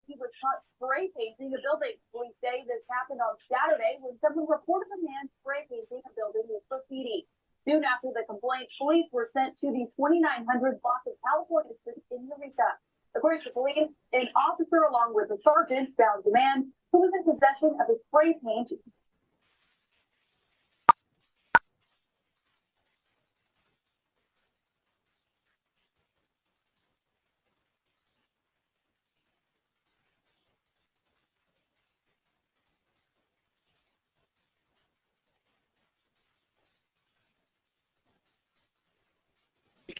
he was caught spray painting a building. Police say this happened on Saturday when someone reported a man spray painting a building with graffiti. Soon after the complaint, police were sent to the 2900 block of California Street in Eureka. According to police, an officer along with a sergeant found the man who was in possession of a spray paint.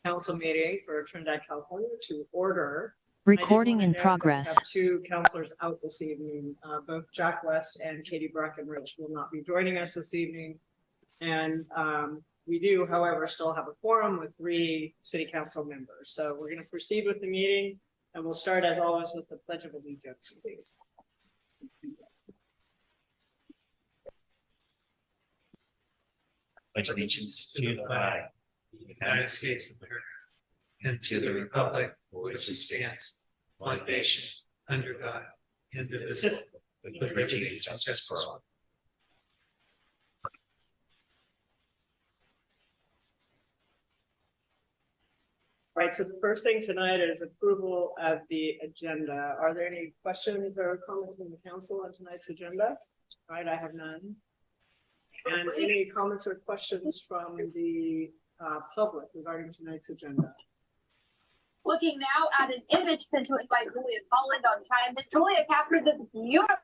Council meeting for Trinidad, California to order. Recording in progress. We have two councilors out this evening. Both Jack West and Katie Breckenridge will not be joining us this evening. And we do, however, still have a quorum with 3 city council members. So we're going to proceed with the meeting, and we'll start as always with the Pledge of Allegiance, please. Pledge allegiance to the flag of the United States of America and to the republic for which it stands, one nation, under God, indivisible, with liberty and justice for all. Right, so the first thing tonight is approval of the agenda. Are there any questions or comments from the council on tonight's agenda? All right, I have none. And any comments or questions from the public regarding tonight's agenda? Looking now at an image sent to us by Julia Holland on time. That Julia captured this beautiful.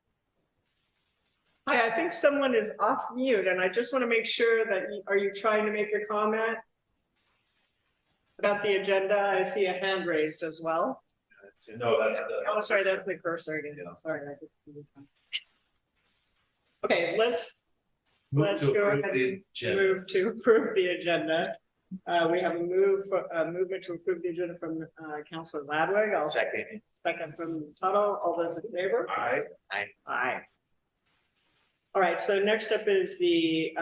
Hi, I think someone is off mute, and I just want to make sure that are you trying to make a comment about the agenda? I see a hand raised as well. No, that's oh, sorry, that's the cursor again. Yeah. Sorry, I just. Okay, let's go ahead and move to approve the agenda. We have a movement to approve the agenda from Councilor Ladwig. I'll second from Tuttle. All those in favor? Aye. Aye. Aye. All right, so next up is the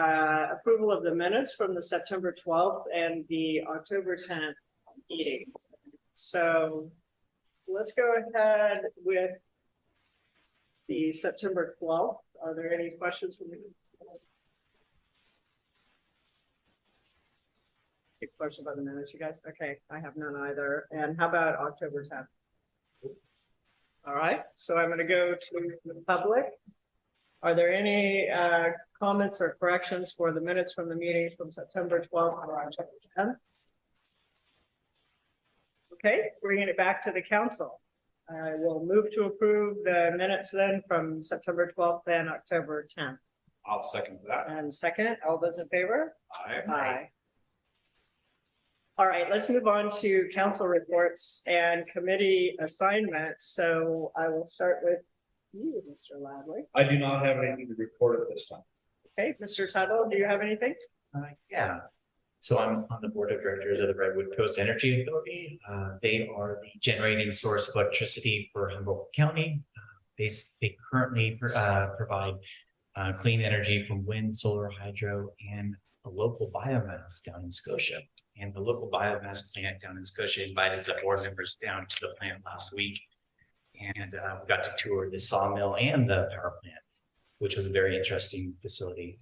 approval of the minutes from the September 12th and the October 10th meetings. So let's go ahead with the September 12th. Are there any questions from the minutes? Question about the minutes, you guys? Okay, I have none either. And how about October 10th? All right, so I'm going to go to the public. Are there any comments or corrections for the minutes from the meeting from September 12th or October 10th? Okay, bringing it back to the council. I will move to approve the minutes then from September 12th and October 10th. I'll second that. And second, all those in favor? Aye. Aye. All right, let's move on to council reports and committee assignments. So I will start with you, Mr. Ladley. I do not have anything to report at this time. Okay, Mr. Tuttle, do you have anything? Yeah. So I'm on the board of directors of the Redwood Coast Energy Authority. They are the generating source of electricity for Humboldt County. They currently provide clean energy from wind, solar, hydro, and a local biomass down in Scotia. And the local biomass plant down in Scotia invited the board members down to the plant last week. And we got to tour the sawmill and the power plant, which was a very interesting facility.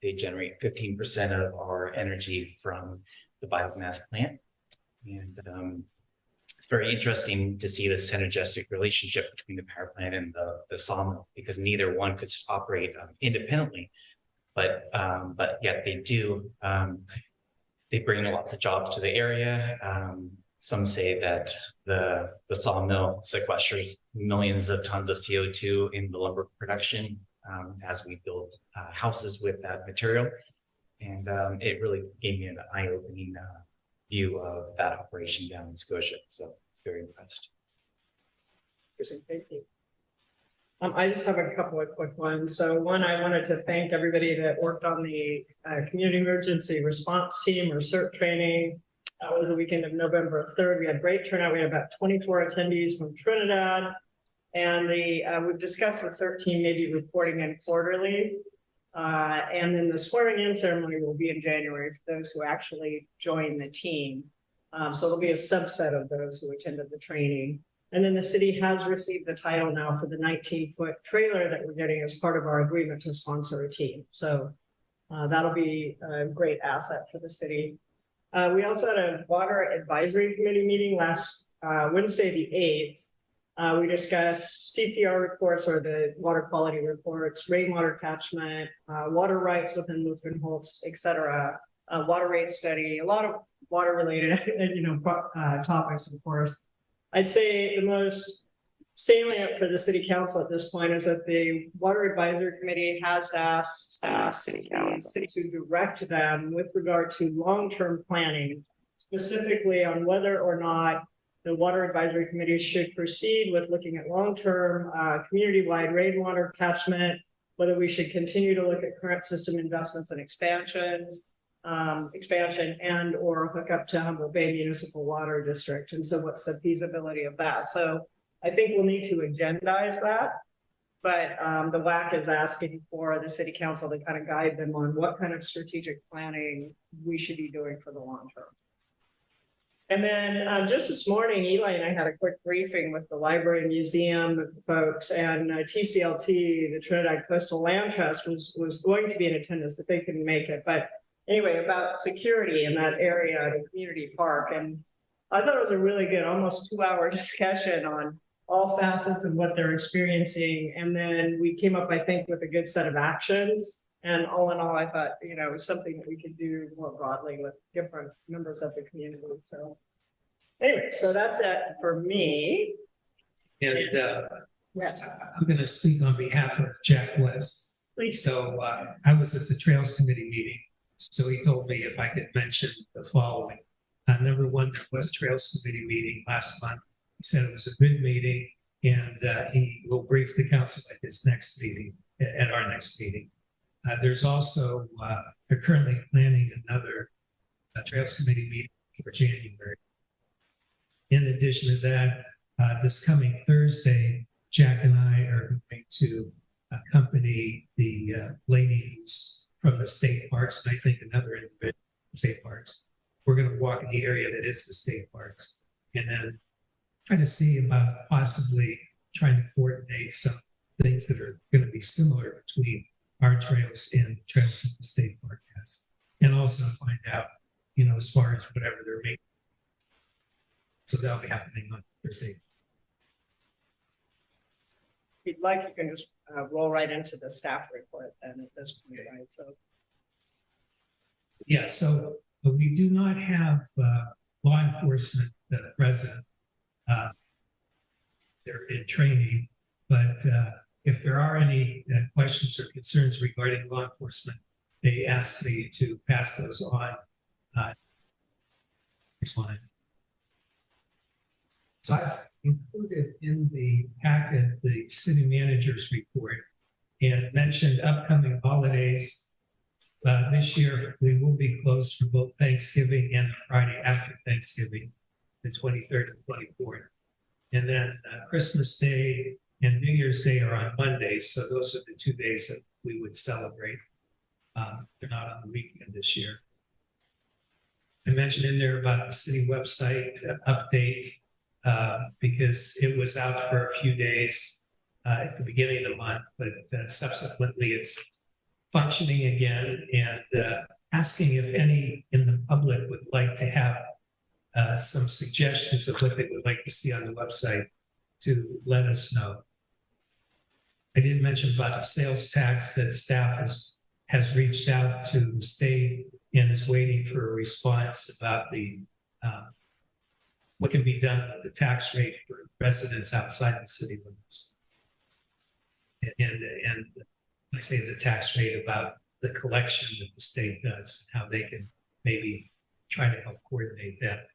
They generate 15% of our energy from the biomass plant. And it's very interesting to see the synergistic relationship between the power plant and the sawmill, because neither one could operate independently, but yet they do. They bring lots of jobs to the area. Some say that the sawmill sequesters millions of tons of CO2 in the lumber production as we build houses with that material. And it really gave me an eye-opening view of that operation down in Scotia. So it's very impressed. Thank you. I just have a couple of quick ones. So one, I wanted to thank everybody that worked on the community emergency response team or CERT training. That was the weekend of November 3rd. We had great turnout. We had about 24 attendees from Trinidad. And we've discussed the CERT team maybe reporting in quarterly. And then the swearing in ceremony will be in January for those who actually join the team. So it'll be a subset of those who attended the training. And then the city has received the title now for the 19-foot trailer that we're getting as part of our agreement to sponsor a team. So that'll be a great asset for the city. We also had a water advisory committee meeting last Wednesday, the 8th. We discussed CTR reports, or the water quality reports, rainwater catchment, water rights within Humboldt, et cetera, water rate study, a lot of water related, topics, of course. I'd say the most salient for the city council at this point is that the water advisory committee has asked the city to direct them with regard to long-term planning, specifically on whether or not the water advisory committee should proceed with looking at long-term community-wide rainwater catchment, whether we should continue to look at current system investments and expansion and or hook up to Humboldt Bay Municipal Water District. And so what's the feasibility of that? So I think we'll need to agendize that, but the WAC is asking for the city council to kind of guide them on what kind of strategic planning we should be doing for the long term. And then just this morning, Eli and I had a quick briefing with the library and museum folks, and TCLT, the Trinidad Coastal Land Trust, was going to be in attendance, but they couldn't make it. But anyway, about security in that area, the community park. And I thought it was a really good, almost 2-hour discussion on all facets of what they're experiencing. And then we came up, I think, with a good set of actions. And all in all, I thought, it was something that we could do more broadly with different members of the community. So anyway, so that's it for me. And Yes. I'm going to speak on behalf of Jack West. Please. So I was at the Trails Committee meeting. So he told me if I could mention the following. Number one, there was a Trails Committee meeting last month. He said it was a good meeting, and he will brief the council at his next meeting, at our next meeting. There's also, they're currently planning another Trails Committee meeting for January. In addition to that, this coming Thursday, Jack and I are going to accompany the lady who's from the state parks, and I think another individual from state parks. We're going to walk in the area that is the state parks, and then trying to see about possibly trying to coordinate some things that are going to be similar between our trails and the trails that the state park has, and also find out, as far as whatever they're making. So that'll be happening on Thursday. If you'd like, you can just roll right into the staff report then at this point, right? So yeah, so we do not have law enforcement present. They're in training, but if there are any questions or concerns regarding law enforcement, they asked me to pass those on. So I've included in the packet the city manager's report and mentioned upcoming holidays. This year, we will be closed for both Thanksgiving and Friday after Thanksgiving, the 23rd and 24th. And then Christmas Day and New Year's Day are on Mondays. So those are the 2 days that we would celebrate. They're not on the weekend this year. I mentioned in there about the city website update because it was out for a few days at the beginning of the month, but subsequently it's functioning again, and asking if any in the public would like to have some suggestions of what they would like to see on the website to let us know. I did mention about the sales tax that staff has reached out to the state and is waiting for a response about the what can be done with the tax rate for residents outside the city limits. And I say the tax rate about the collection that the state does, how they can maybe try to help coordinate that.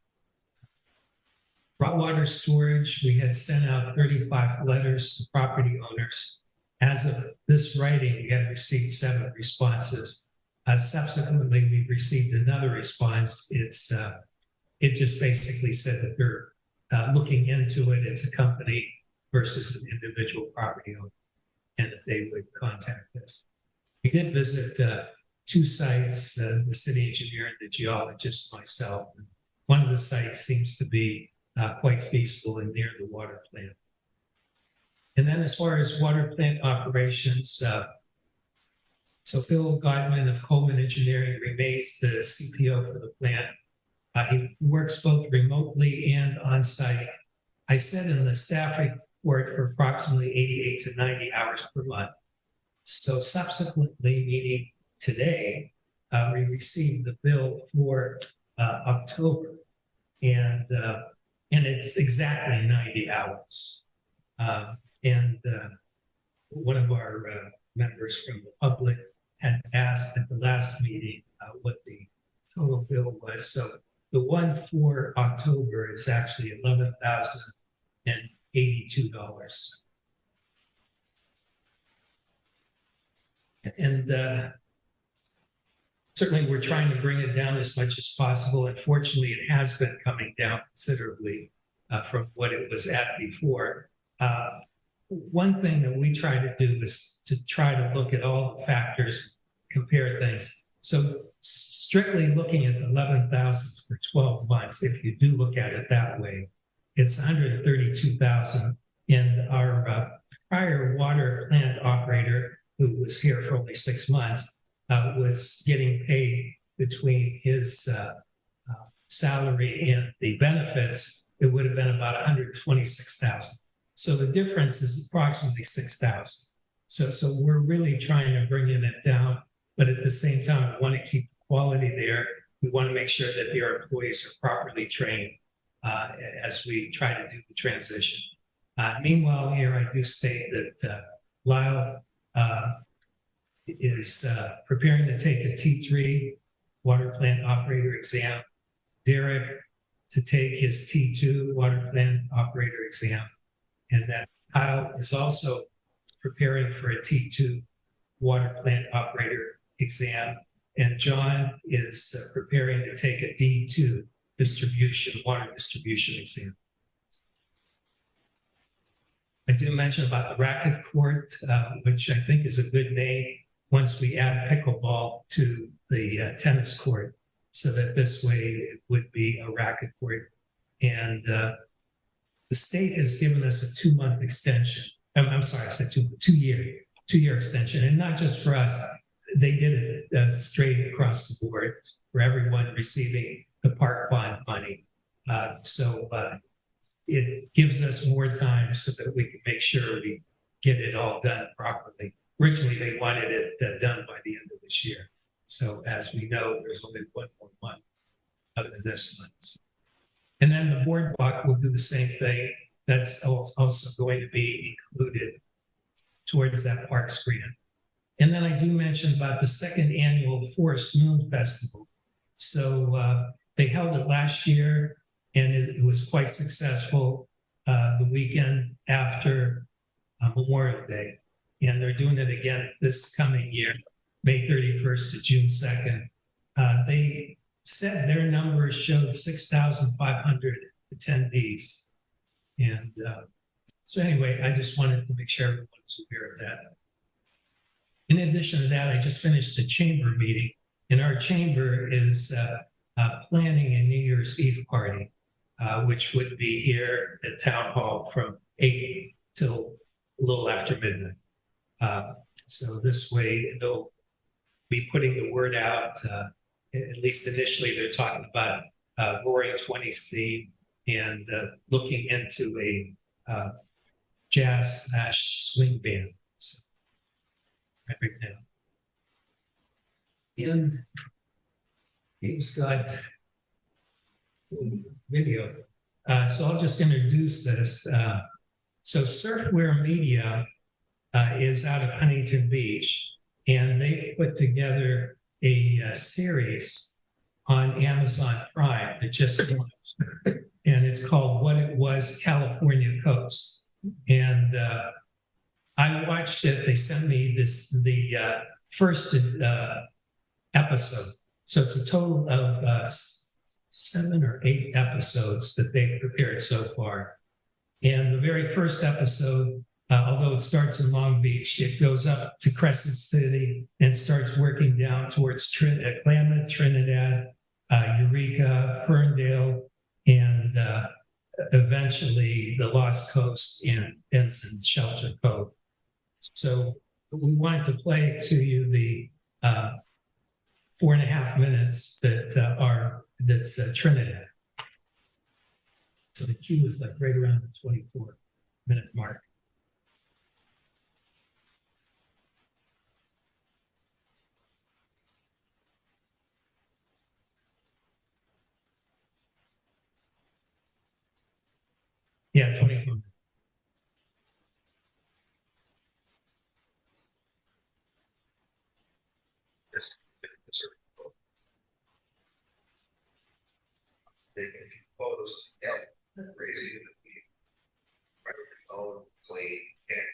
Raw water storage, we had sent out 35 letters to property owners. As of this writing, we had received 7 responses. Subsequently, we received another response. It just basically said that they're looking into it. It's a company versus an individual property owner, and that they would contact us. We did visit 2 sites, the city engineer and the geologist, myself. One of the sites seems to be quite feasible and near the water plant. And then as far as water plant operations, so Phil Godwin of Coleman Engineering remains the CPO for the plant. He works both remotely and on site. I said in the staff report for approximately 88 to 90 hours per month. So subsequently, meaning today, we received the bill for October, and it's exactly 90 hours. And one of our members from the public had asked at the last meeting what the total bill was. So the one for October is actually $11,082. And certainly we're trying to bring it down as much as possible. Unfortunately, it has been coming down considerably from what it was at before. One thing that we try to do is to try to look at all the factors, compare things. So strictly looking at 11,000 for 12 months, if you do look at it that way, it's 132,000. And our prior water plant operator, who was here for only 6 months, was getting paid between his salary and the benefits. It would have been about 126,000. So the difference is approximately 6,000. So we're really trying to bring it down, but at the same time, we want to keep the quality there. We want to make sure that our employees are properly trained as we try to do the transition. Meanwhile, here I do state that Lyle is preparing to take a T3 water plant operator exam. Derek to take his T2 water plant operator exam. And then Kyle is also preparing for a T2 water plant operator exam. And John is preparing to take a D2 water distribution exam. I do mention about the racket court, which I think is a good name once we add pickleball to the tennis court, so that this way it would be a racket court. And the state has given us a 2-month extension. I'm sorry, I said 2-year extension, and not just for us. They did it straight across the board for everyone receiving the park bond money. So it gives us more time so that we can make sure we get it all done properly. Originally, they wanted it done by the end of this year. So as we know, there's only 1 more month other than this month. And then the boardwalk will do the same thing. That's also going to be included towards that parks grant. And then I do mention about the 2nd annual Forest Moon Festival. So they held it last year, and it was quite successful the weekend after Memorial Day. And they're doing it again this coming year, May 31st to June 2nd. They said their numbers showed 6,500 attendees. And so anyway, I just wanted to make sure everyone was aware of that. In addition to that, I just finished a chamber meeting, and our chamber is planning a New Year's Eve party, which would be here at Town Hall from 8 till a little after midnight. So this way they'll be putting the word out. At least initially, they're talking about Roaring 20s theme and looking into a jazz/swing band. So, right now. And he's got video. So I'll just introduce this. So Surfwear Media is out of Huntington Beach, and they've put together a series on Amazon Prime that just launched, and it's called What It Was California Coast. And I watched it. They sent me the first episode. So it's a total of 7 or 8 episodes that they've prepared so far. And the very first episode, although it starts in Long Beach, it goes up to Crescent City and starts working down towards Klamath, Trinidad, Eureka, Ferndale, and eventually the Lost Coast and ends in Shelter Cove. So we wanted to play to you the 4.5 minutes that's Trinidad. So the cue is like right around the 24-minute mark. Yeah, 24. Taking a few photos, raising the feet, own clean and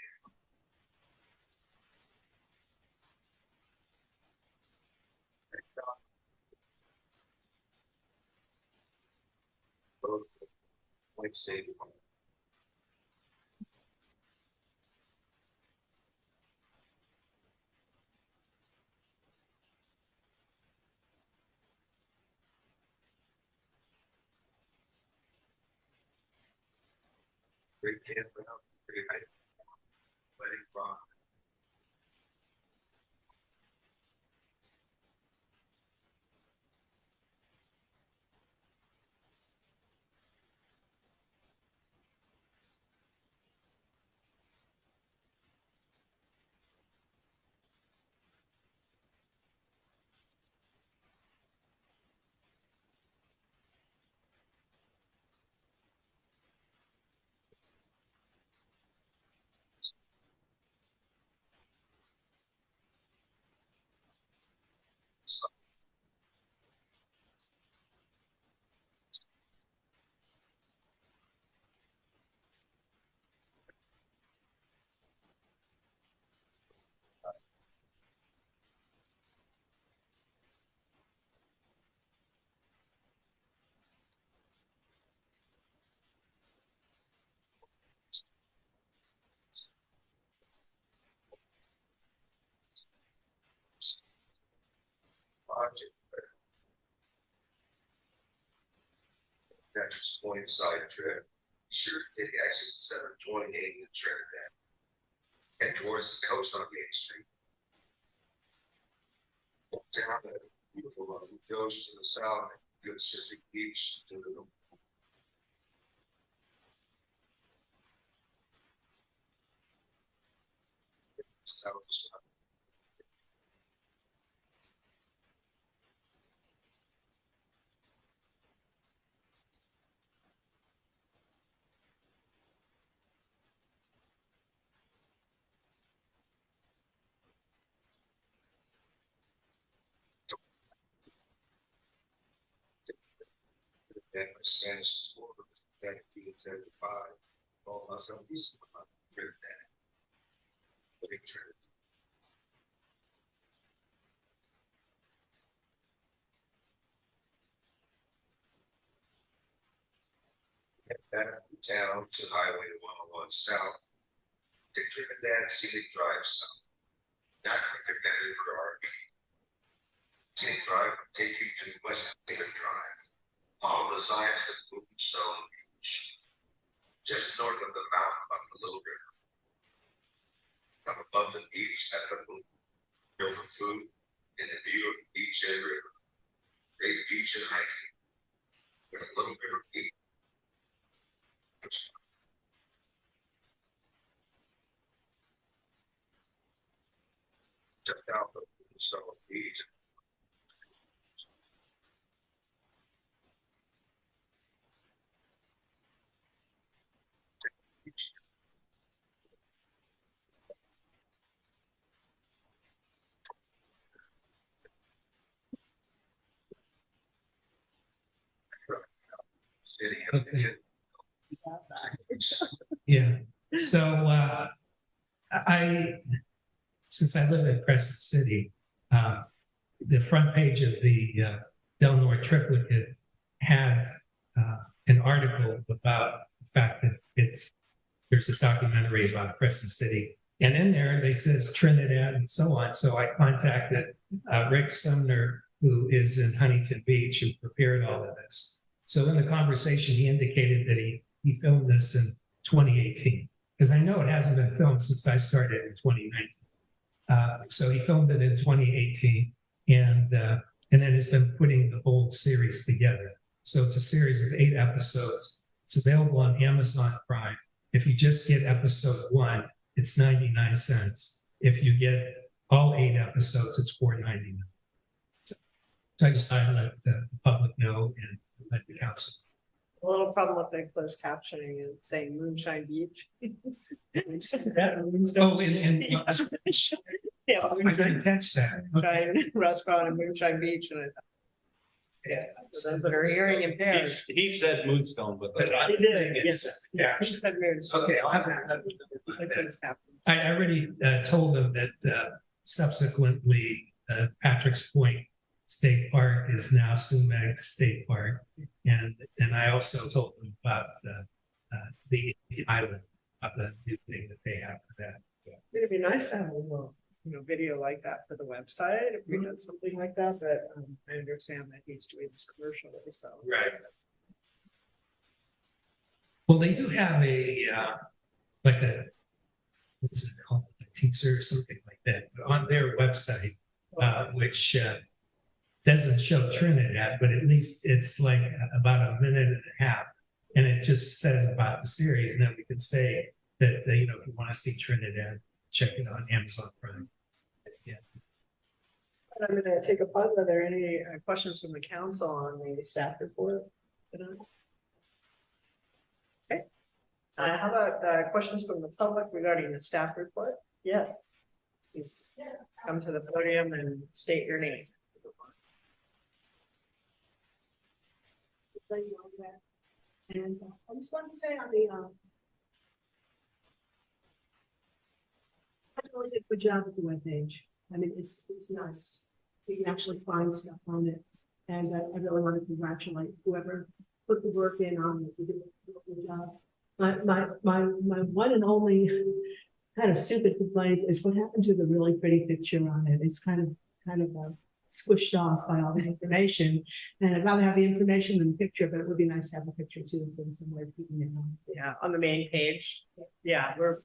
point state. Great campground, great night, wedding rock. Veterans Point side trip. Be sure to take exit 728 in Trinidad. Head towards the coast on Main Street. Down the beautiful road goes to the south, good Pacific Beach to the north. South. And my Spanish is over 10 feet 75. All myself, these Trinidad. Big Trinidad. Back from town to Highway 101 south. To Trinidad Scenic Drive south. Not recommended for RV. Scenic Drive will take you to West Scenic Drive. Follow the signs to Moonstone Beach. Just north of the mouth of the Little River. Come above the beach at the moon. Go for food and a view of the beach and river. Great beach and hiking. With a little river beach. Just out of Moonstone Beach. City of Yeah. So since I live in Crescent City, the front page of the Del Norte Triplicate had an article about the fact that there's this documentary about Crescent City. And in there, they says Trinidad and so on. So I contacted Rick Sumner, who is in Huntington Beach, who prepared all of this. So in the conversation, he indicated that he he filmed this in 2018, because I know it hasn't been filmed since I started in 2019. So he filmed it in 2018, and then has been putting the whole series together. So it's a series of 8 episodes. It's available on Amazon Prime. If you just get episode 1, it's 99 cents. If you get all 8 episodes, it's $4.99. So I decided to let the public know and let the council. A little problem with the closed captioning and saying Moonshine Beach. Oh, and Yeah, I didn't catch that. Moonshine Restaurant and Moonshine Beach, and I thought, Yeah. for those that are hearing impaired. He said Moonstone, but. But I He did, think yes. yeah. He said Moonstone. Okay, I'll have that. It's like closed captioning. I already told them that subsequently Patrick's Point State Park is now Sumag State Park, and I also told them about the island, of the new thing that they have for that. It'd be nice to have a little, video like that for the website if we did something like that. But I understand that he's doing this commercially, so. Right. Well, they do have a like a, what is it called, a teaser or something like that, but on their website, which doesn't show Trinidad, but at least it's like about a minute and a half, and it just says about the series, and then we can say that if you want to see Trinidad, check it on Amazon Prime. Yeah. I'm going to take a pause. Are there any questions from the council on the staff report tonight? Okay. How about questions from the public regarding the staff report? Yes. Please come to the podium and state your name. And I just wanted to say on the that's really did a good job with the webpage. I mean, it's nice. You can actually find stuff on it, and I really want to congratulate whoever put the work in on it. You did a good job. My one and only kind of stupid complaint is what happened to the really pretty picture on it. It's kind of squished off by all the information, and I'd rather have the information than the picture, but it would be nice to have a picture too, from somewhere keeping it on. Yeah, on the main page. Yeah, we're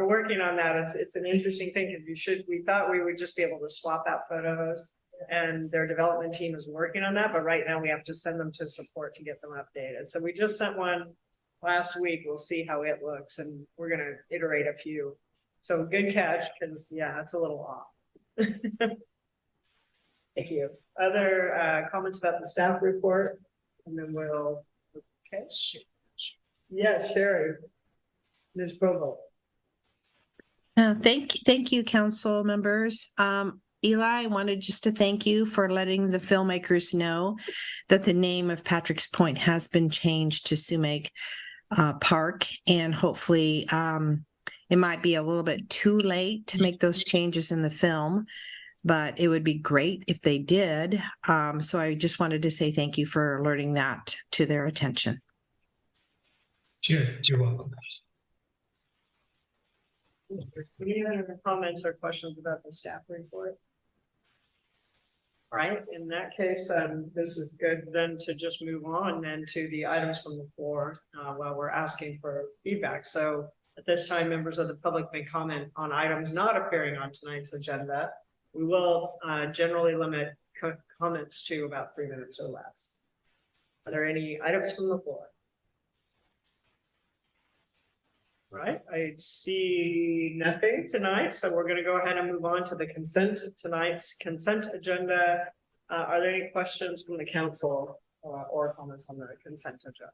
working on that. It's an interesting thing because we thought we would just be able to swap out photos, and their development team is working on that, but right now we have to send them to support to get them updated. So we just sent one last week. We'll see how it looks, and we're gonna iterate a few. So good catch, because yeah, it's a little off. Thank you. Other comments about the staff report? And then we'll, okay. Yes, Sherry. Ms. Provo. Thank you, council members. Eli, I wanted just to thank you for letting the filmmakers know that the name of Patrick's Point has been changed to Sumag Park, and hopefully it might be a little bit too late to make those changes in the film, but it would be great if they did. So I just wanted to say thank you for alerting that to their attention. Sure, you're welcome. Any other comments or questions about the staff report? All right, in that case, this is good then to just move on then to the items from the floor while we're asking for feedback. So at this time, members of the public may comment on items not appearing on tonight's agenda. We will generally limit comments to about 3 minutes or less. Are there any items from the floor? All right, I see nothing tonight, so we're going to go ahead and move on to the tonight's consent agenda. Are there any questions from the council or comments on the consent agenda?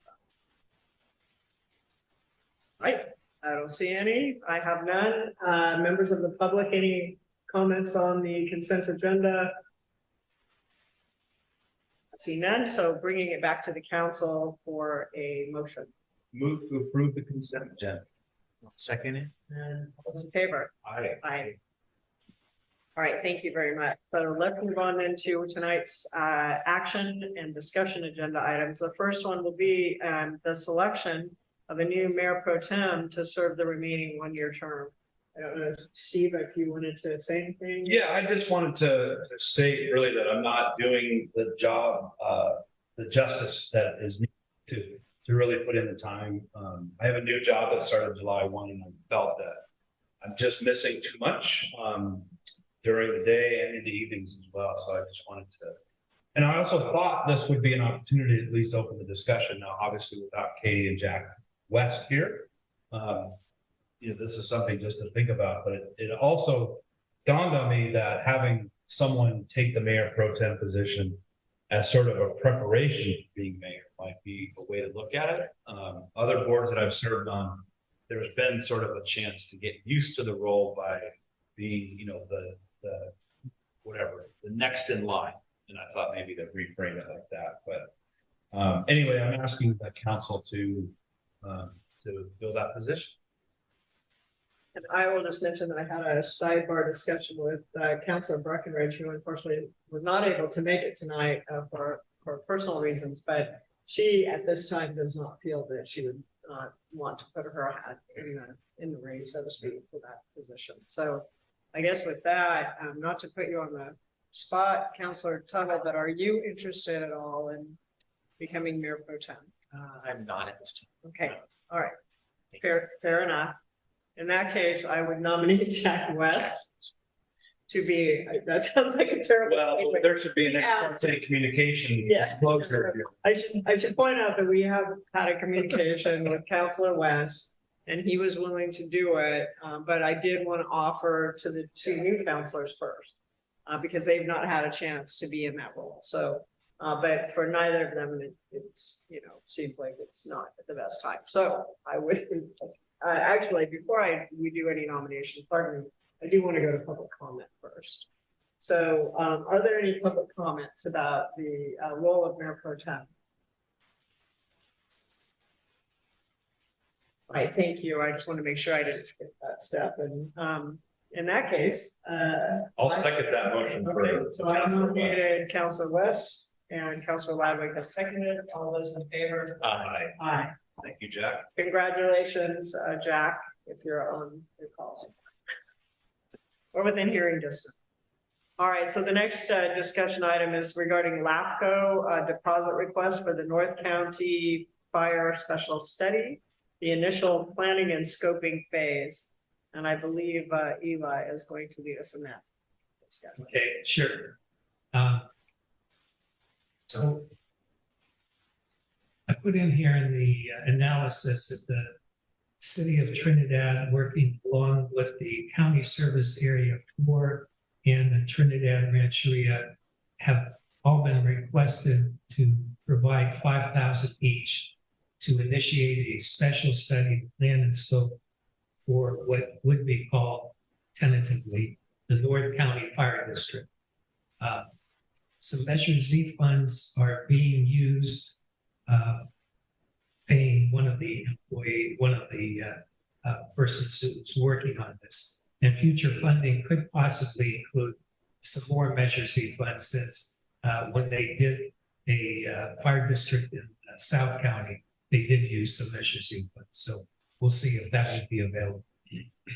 All right, I don't see any. I have none. Members of the public, any comments on the consent agenda? I see none, so bringing it back to the council for a motion. Move to approve the consent agenda. Second it. And all those in favor? Aye. Aye. All right, thank you very much. So let's move on into tonight's action and discussion agenda items. The first one will be the selection of a new mayor pro tem to serve the remaining one-year term. I don't know, Steve, if you wanted to say anything? Yeah, I just wanted to say really that I'm not doing the job, the justice that is needed to really put in the time. I have a new job that started July 1, and I felt that I'm just missing too much during the day and in the evenings as well. So I just wanted to, and I also thought this would be an opportunity to at least open the discussion. Now, obviously, without Katie and Jack West here, this is something just to think about. But it also dawned on me that having someone take the mayor pro tem position as sort of a preparation for being mayor might be a way to look at it. Other boards that I've served on, there's been sort of a chance to get used to the role by being, the next in line. And I thought maybe to reframe it like that. But anyway, I'm asking the council to fill that position. And I will just mention that I had a sidebar discussion with Councilor Breckenridge, who unfortunately was not able to make it tonight for personal reasons, but she at this time does not feel that she would want to put her hat in the ring, so to speak, for that position. So I guess with that, not to put you on the spot, Councilor Tuttle, but are you interested at all in becoming mayor pro tem? I'm not at this time. Okay, all right, fair enough. In that case, I would nominate Jack West to be, that sounds like a terrible. Well, there should be an ex parte communication disclosure here. I should point out that we have had a communication with Councilor West, and he was willing to do it. But I did want to offer to the two new councilors first, because they've not had a chance to be in that role. So, but for neither of them, it's, seems like it's not at the best time. So I would, actually, before we do any nomination, pardon me, I do want to go to public comment first. So are there any public comments about the role of Mayor Pro Tem? All right, thank you. I just want to make sure I didn't skip that step. And in that case, I'll second that motion. Okay, so I nominated Councilor West and Councilor Ladwig has seconded. All those in favor? Aye. Aye. Thank you, Jack. Congratulations, Jack, if you're on your calls. Or within hearing distance. All right, so the next discussion item is regarding LAFCO deposit request for the North County Fire Special Study, the initial planning and scoping phase. And I believe Eli is going to lead us in that discussion. Okay, sure. So I put in here in the analysis that the City of Trinidad, working along with the County Service Area 4 and the Trinidad Rancheria, have all been requested to provide $5,000 each to initiate a special study plan and scope for what would be called tentatively the North County Fire District. Some Measure Z funds are being used, paying one of the persons who's working on this. And future funding could possibly include some more Measure Z funds, since when they did a fire district in South County, they did use some Measure Z funds. So we'll see if that would be available.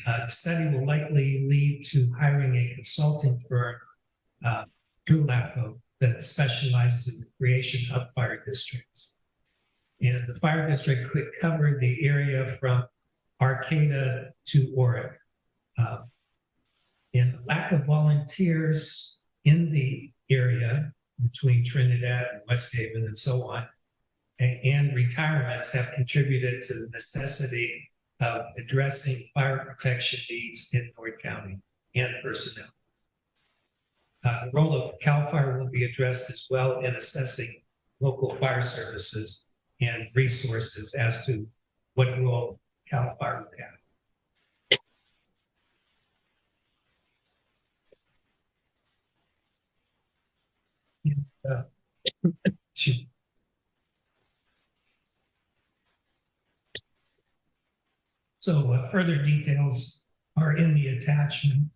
The study will likely lead to hiring a consulting firm through LAFCO that specializes in the creation of fire districts. And the fire district could cover the area from Arcata to Oric. And the lack of volunteers in the area between Trinidad and West Haven and so on, and retirements have contributed to the necessity of addressing fire protection needs in North County and personnel. The role of CAL FIRE will be addressed as well in assessing local fire services and resources as to what role CAL FIRE would have. So further details are in the attachment,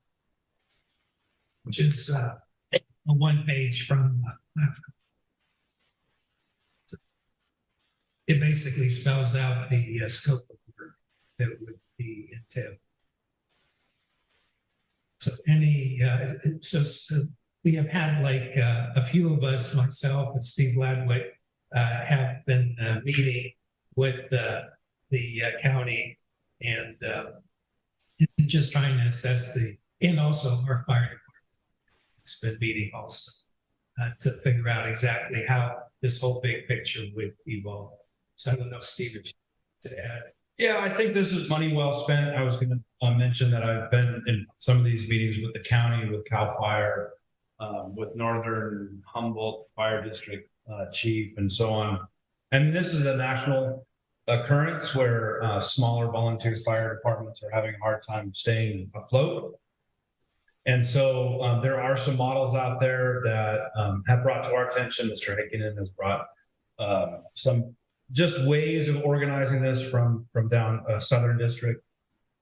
which is a one-page from LAFCO. It basically spells out the scope of work that would be entailed. So so we have had like a few of us, myself and Steve Ladwick, have been meeting with the county and just trying to assess and also our fire department has been meeting also to figure out exactly how this whole big picture would evolve. So I don't know, Steve, if you to add. Yeah, I think this is money well spent. I was going to mention that I've been in some of these meetings with the county, with CAL FIRE, with Northern Humboldt Fire District Chief, and so on. And this is a national occurrence where smaller volunteer fire departments are having a hard time staying afloat. And so there are some models out there that have brought to our attention. Mr. Heikkinen has brought some just ways of organizing this from down Southern District.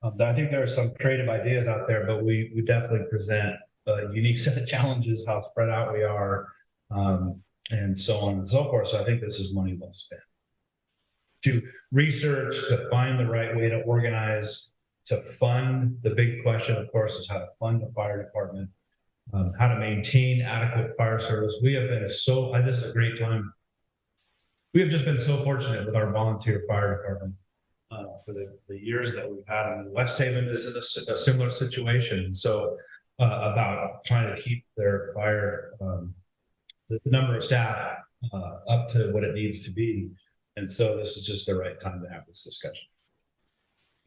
I think there are some creative ideas out there, but we definitely present a unique set of challenges, how spread out we are, and so on and so forth. So I think this is money well spent. To research, to find the right way to organize, to fund. The big question, of course, is how to fund the fire department, how to maintain adequate fire service. We have been this is a great time. We have just been so fortunate with our volunteer fire department for the years that we've had. And West Haven is in a similar situation. So about trying to keep their fire, the number of staff up to what it needs to be. And so this is just the right time to have this discussion.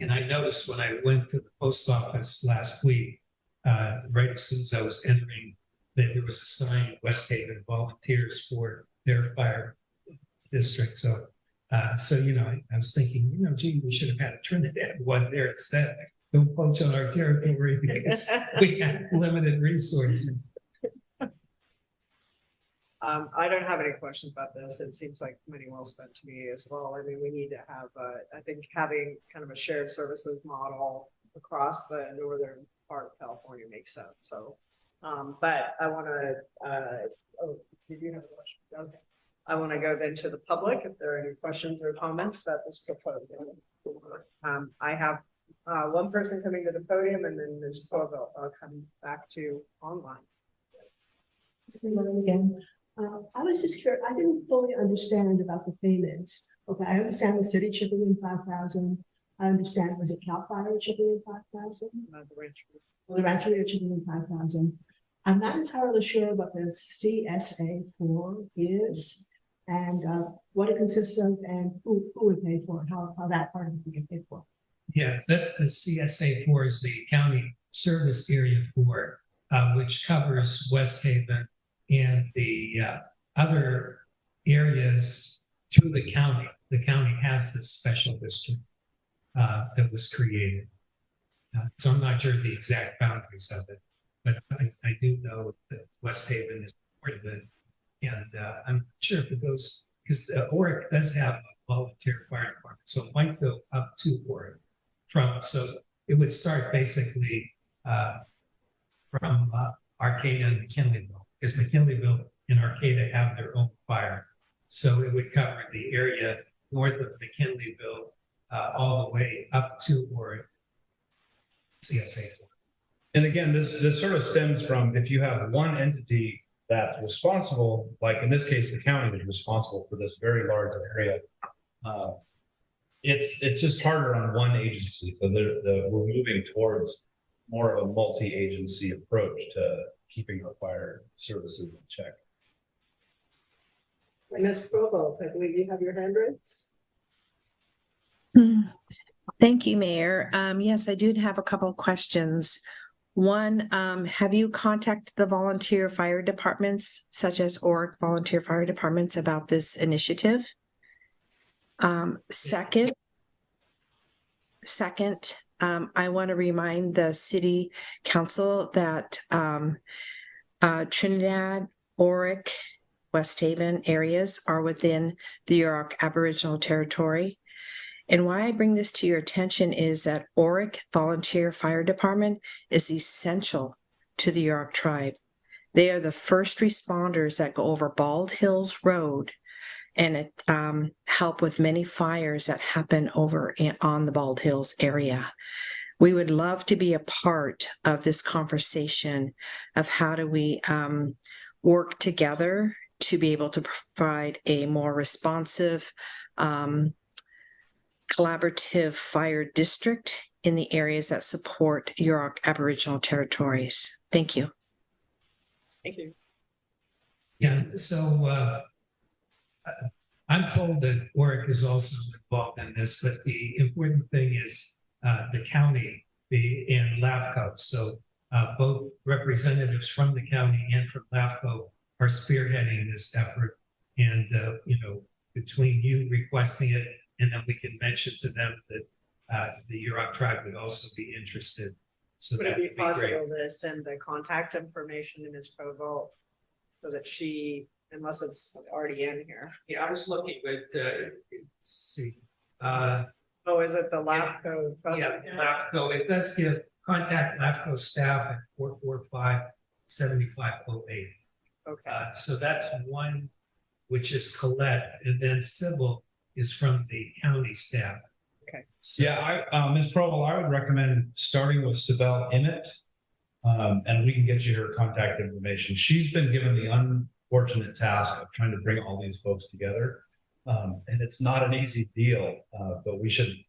And I noticed when I went to the post office last week, right as soon as I was entering, that there was a sign, West Haven volunteers for their fire district. So, I was thinking, gee, we should have had a Trinidad one there instead. Don't poach on our territory because we have limited resources. I don't have any questions about this. It seems like money well spent to me as well. I mean, we need to have, I think having kind of a shared services model across the northern part of California makes sense. So, but I want to, did you have a question? Okay. I want to go then to the public if there are any questions or comments about this proposal. I have one person coming to the podium and then Ms. Colville coming back to online. Again. I was just curious. I didn't fully understand about the payments. Okay, I understand the city chipping in 5,000. I understand, was it CAL FIRE chipping in 5,000? The Rancheria chipping in 5,000. I'm not entirely sure what the CSA4 is and what it consists of and who would pay for it, how that part of it would get paid for. Yeah, that's the CSA4 is the county service area for which covers West Haven and the other areas through the county. The county has this special district that was created. So I'm not sure the exact boundaries of it, but I do know that West Haven is part of it. And I'm not sure if it goes, because Oric does have a volunteer fire department, so it might go up to Oric so it would start basically from Arcata and McKinleyville. Because McKinleyville and Arcata have their own fire. So it would cover the area north of McKinleyville all the way up to Oric. CSA4. And again, this sort of stems from if you have one entity that's responsible, like in this case, the county is responsible for this very large area. It's just harder on one agency. So we're moving towards more of a multi-agency approach to keeping our fire services in check. Ms. Provost, I believe you have your hand raised. Thank you, Mayor. Yes, I do have a couple of questions. One, have you contacted the volunteer fire departments, such as Oric volunteer fire departments, about this initiative? Second, I want to remind the city council that Trinidad, Oric, West Haven areas are within the Yurok Aboriginal Territory. And why I bring this to your attention is that Oric Volunteer Fire Department is essential to the Yurok tribe. They are the first responders that go over Bald Hills Road and help with many fires that happen over on the Bald Hills area. We would love to be a part of this conversation of how do we work together to be able to provide a more responsive collaborative fire district in the areas that support Yurok Aboriginal territories. Thank you. Thank you. Yeah, so I'm told that Warwick is also involved in this, but the important thing is the county and LAFCO. So both representatives from the county and from LAFCO are spearheading this effort. And, you know, between you requesting it, and then we can mention to them that the Yurok tribe would also be interested. So Would it that be would be great. possible to send the contact information to Ms. Provo so that she, unless it's already in here? Yeah, I was looking with, let's see. Oh, is it the LAFCO? Yeah, LAFCO, it does give contact LAFCO staff at 445-7508. Okay. So that's one, which is Colette, and then Sybil is from the county staff. Okay. So, Yeah, Ms. Provo, I would recommend starting with Sibel Emmett. And we can get you her contact information. She's been given the unfortunate task of trying to bring all these folks together. And it's not an easy deal, but we can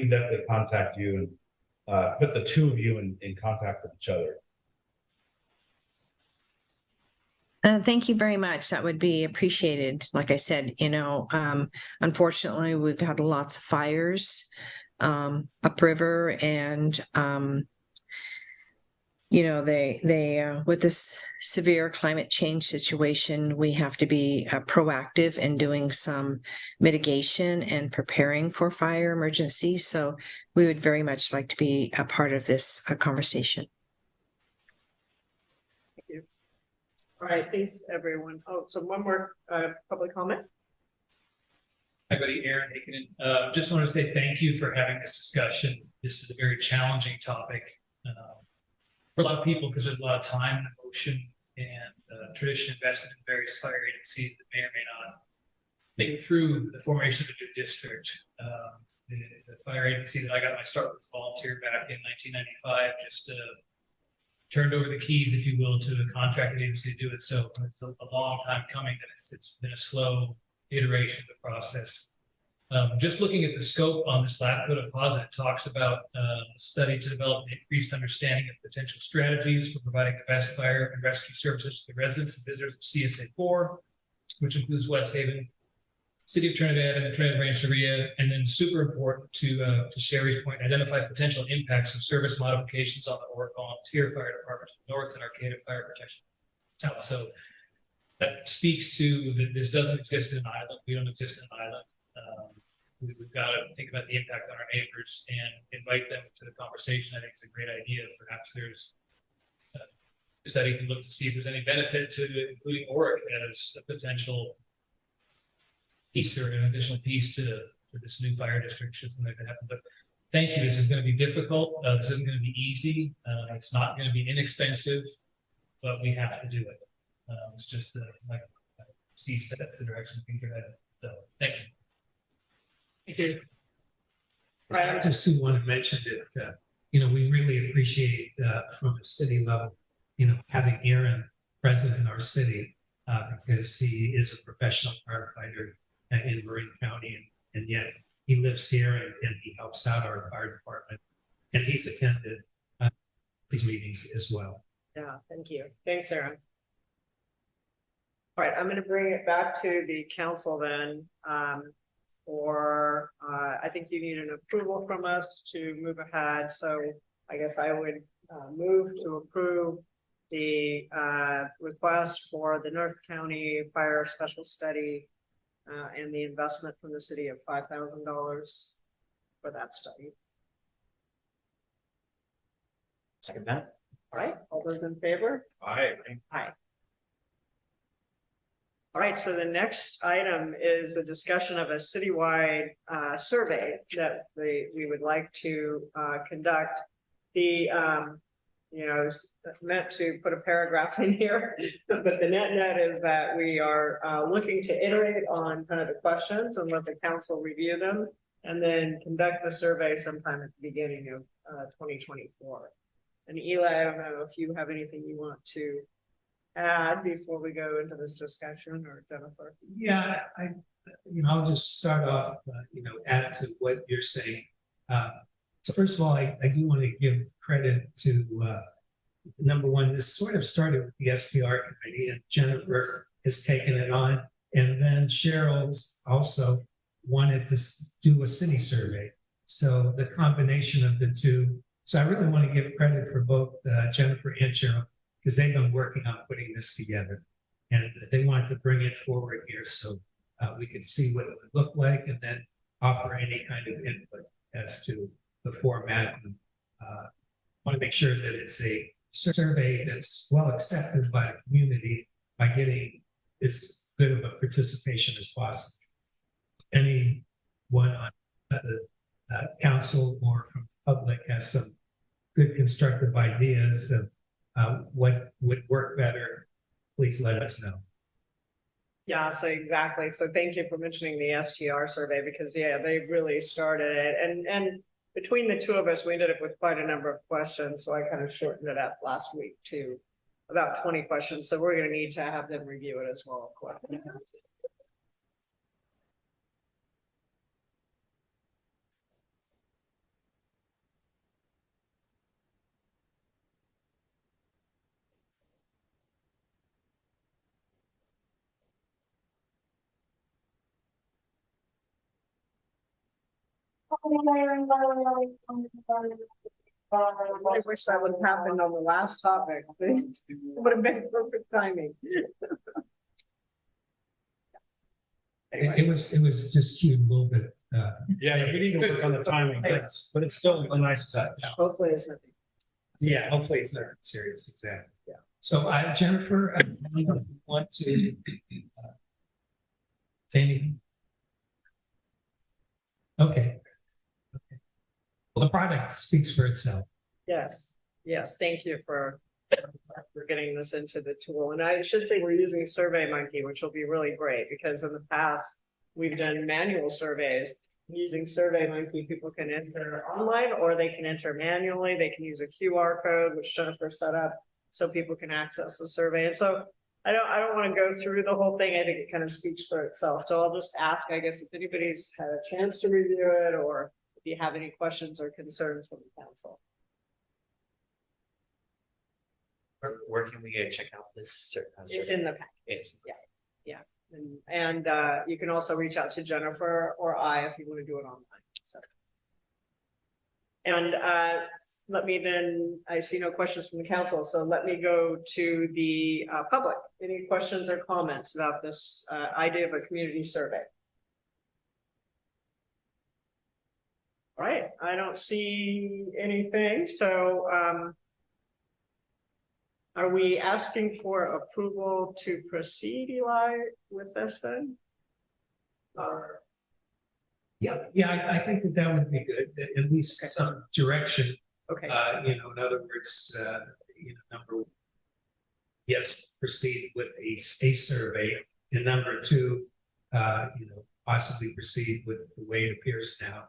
definitely contact you and put the two of you in contact with each other. Thank you very much. That would be appreciated. Like I said, you know, unfortunately, we've had lots of fires upriver, and you know, they with this severe climate change situation, we have to be proactive in doing some mitigation and preparing for fire emergency. So we would very much like to be a part of this conversation. All right, thanks, everyone. Oh, so one more public comment. Hi, buddy, Aaron Aikinen. Just want to say thank you for having this discussion. This is a very challenging topic for a lot of people because there's a lot of time and emotion and tradition invested in various fire agencies that may or may not make it through the formation of a new district. The fire agency that I got my start with was volunteer back in 1995, just turned over the keys, if you will, to a contracted agency to do it. So it's a long time coming that it's been a slow iteration of the process. Just looking at the scope on this LAFCO deposit, it talks about a study to develop an increased understanding of potential strategies for providing the best fire and rescue services to the residents and visitors of CSA4, which includes West Haven, City of Trinidad, and the Trinidad Rancheria. And then super important to Sherry's point, identify potential impacts of service modifications on the Warwick Volunteer Fire Department North and Arcata Fire Protection South. So that speaks to that this doesn't exist in an island. We don't exist in an island. We've got to think about the impact on our neighbors and invite them to the conversation. I think it's a great idea. Perhaps there's a study can look to see if there's any benefit to including Warwick as a potential piece or an additional piece to this new fire district should something like that happen. But thank you. This is going to be difficult. This isn't going to be easy. It's not going to be inexpensive, but we have to do it. It's just like Steve said, that's the direction things are headed. So thanks. Thank you. I just do want to mention that, you know, we really appreciate from a city level, you know, having Aaron present in our city because he is a professional firefighter in Marin County, and yet he lives here and he helps out our fire department, and he's attended these meetings as well. Yeah, thank you. Thanks, Aaron. All right, I'm going to bring it back to the council then. I think you need an approval from us to move ahead. So I guess I would move to approve the request for the North County Fire Special Study and the investment from the city of $5,000 for that study. Second that. All right, all those in favor? Aye. Aye. All right, so the next item is the discussion of a citywide survey that we would like to conduct. The you know, I was meant to put a paragraph in here, but the net is that we are looking to iterate on kind of the questions and let the council review them, and then conduct the survey sometime at the beginning of 2024. And Eli, I don't know if you have anything you want to add before we go into this discussion, or Jennifer? Yeah, I'll just start off, add to what you're saying. So first of all, I do want to give credit to, number one, this sort of started with the STR committee, and Jennifer has taken it on. And then Cheryl's also wanted to do a city survey. So the combination of the two. So I really want to give credit for both Jennifer and Cheryl, because they've been working on putting this together. And they wanted to bring it forward here so we could see what it would look like and then offer any kind of input as to the format. And want to make sure that it's a survey that's well accepted by the community by getting as good of a participation as possible. Anyone on the council or from the public has some good constructive ideas of what would work better, please let us know. Yeah, so exactly. So thank you for mentioning the STR survey, because yeah, they really started it. And between the two of us, we ended up with quite a number of questions. So I kind of shortened it up last week to about 20 questions. So we're going to need to have them review it as well. I wish that would have happened on the last topic. It would have been perfect timing. It was just cute a little bit. Yeah, we need to work on the timing, but it's still a nice touch. Hopefully it's nothing. Yeah, hopefully it's not serious, exactly. Yeah. So Jennifer, I don't know if you want to say anything. Okay. Well, the product speaks for itself. Yes, thank you for getting this into the tool. And I should say we're using SurveyMonkey, which will be really great, because in the past we've done manual surveys. Using SurveyMonkey, people can enter online or they can enter manually. They can use a QR code, which Jennifer set up, so people can access the survey. And so I don't want to go through the whole thing. I think it kind of speaks for itself. So I'll just ask, I guess, if anybody's had a chance to review it, or if you have any questions or concerns from the council. Where can we check out this? It's in the packet. It's Yeah. And you can also reach out to Jennifer or I if you want to do it online. So. And let me then, I see no questions from the council, so let me go to the public. Any questions or comments about this idea of a community survey? All right, I don't see anything, so are we asking for approval to proceed, Eli, with this then? Or Yeah, I think that would be good, at least some direction. okay. In other words, number one, yes, proceed with a survey, and number two, possibly proceed with the way it appears now.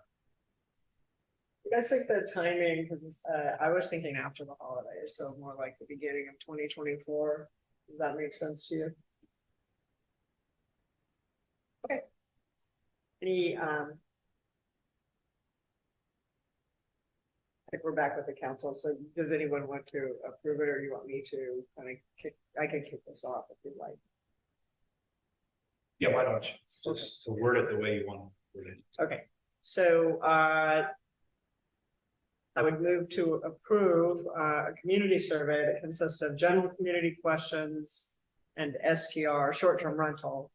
You guys think the timing, because I was thinking after the holidays, so more like the beginning of 2024. Does that make sense to you? Okay. Any I think we're back with the council. So does anyone want to approve it, or you want me to kind of I can kick this off if you'd like. Yeah, why don't you just to word it the way you want to word it. Okay, so I would move to approve a community survey that consists of general community questions and STR, short-term rental,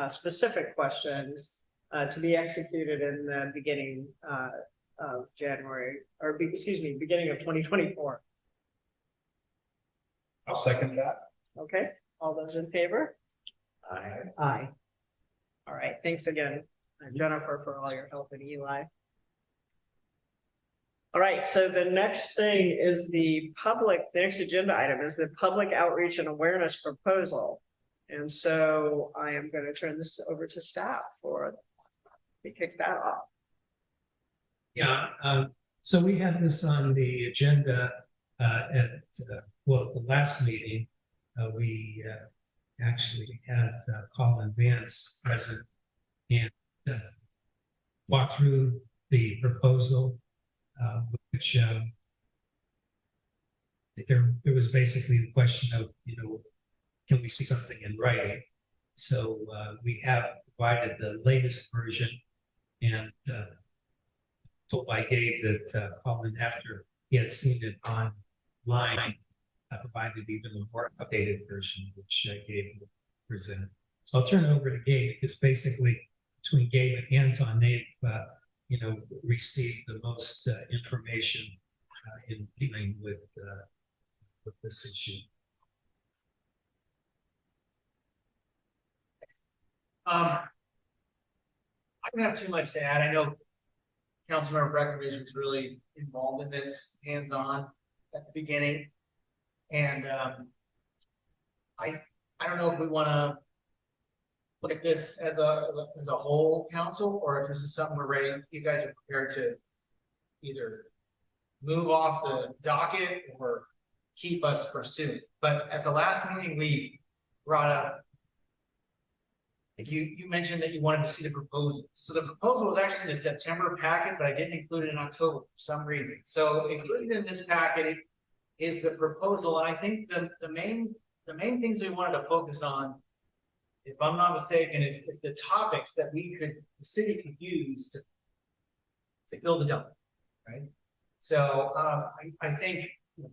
specific questions to be executed in the beginning of January, or beginning of 2024. I'll second that. Okay, all those in favor? Aye. Aye. All right, thanks again, Jennifer, for all your help, and Eli. All right, so the next thing is the next agenda item is the public outreach and awareness proposal. And so I am going to turn this over to staff to kick that off. Yeah, so we had this on the agenda at the last meeting. We actually had Colin Vance present, and walk through the proposal, which there was basically the question of, can we see something in writing? So we have provided the latest version, and told by Gabe that Colin, after he had seen it online, provided even a more updated version, which Gabe will present. So I'll turn it over to Gabe, because basically between Gabe and Anton, they've received the most information in dealing with this issue. I don't have too much to add. I know Councilmember Breckenridge was really involved in this hands-on at the beginning. And I don't know if we want to look at this as a whole council, or if this is something we're ready, you guys are prepared to either move off the docket or keep us pursuing. But at the last meeting, we brought up, you mentioned that you wanted to see the proposal. So the proposal was actually in the September packet, but I didn't include it in October for some reason. So included in this packet is the proposal, and I think the main things we wanted to focus on, if I'm not mistaken, is the topics that the city could use to fill the dump, right? So I think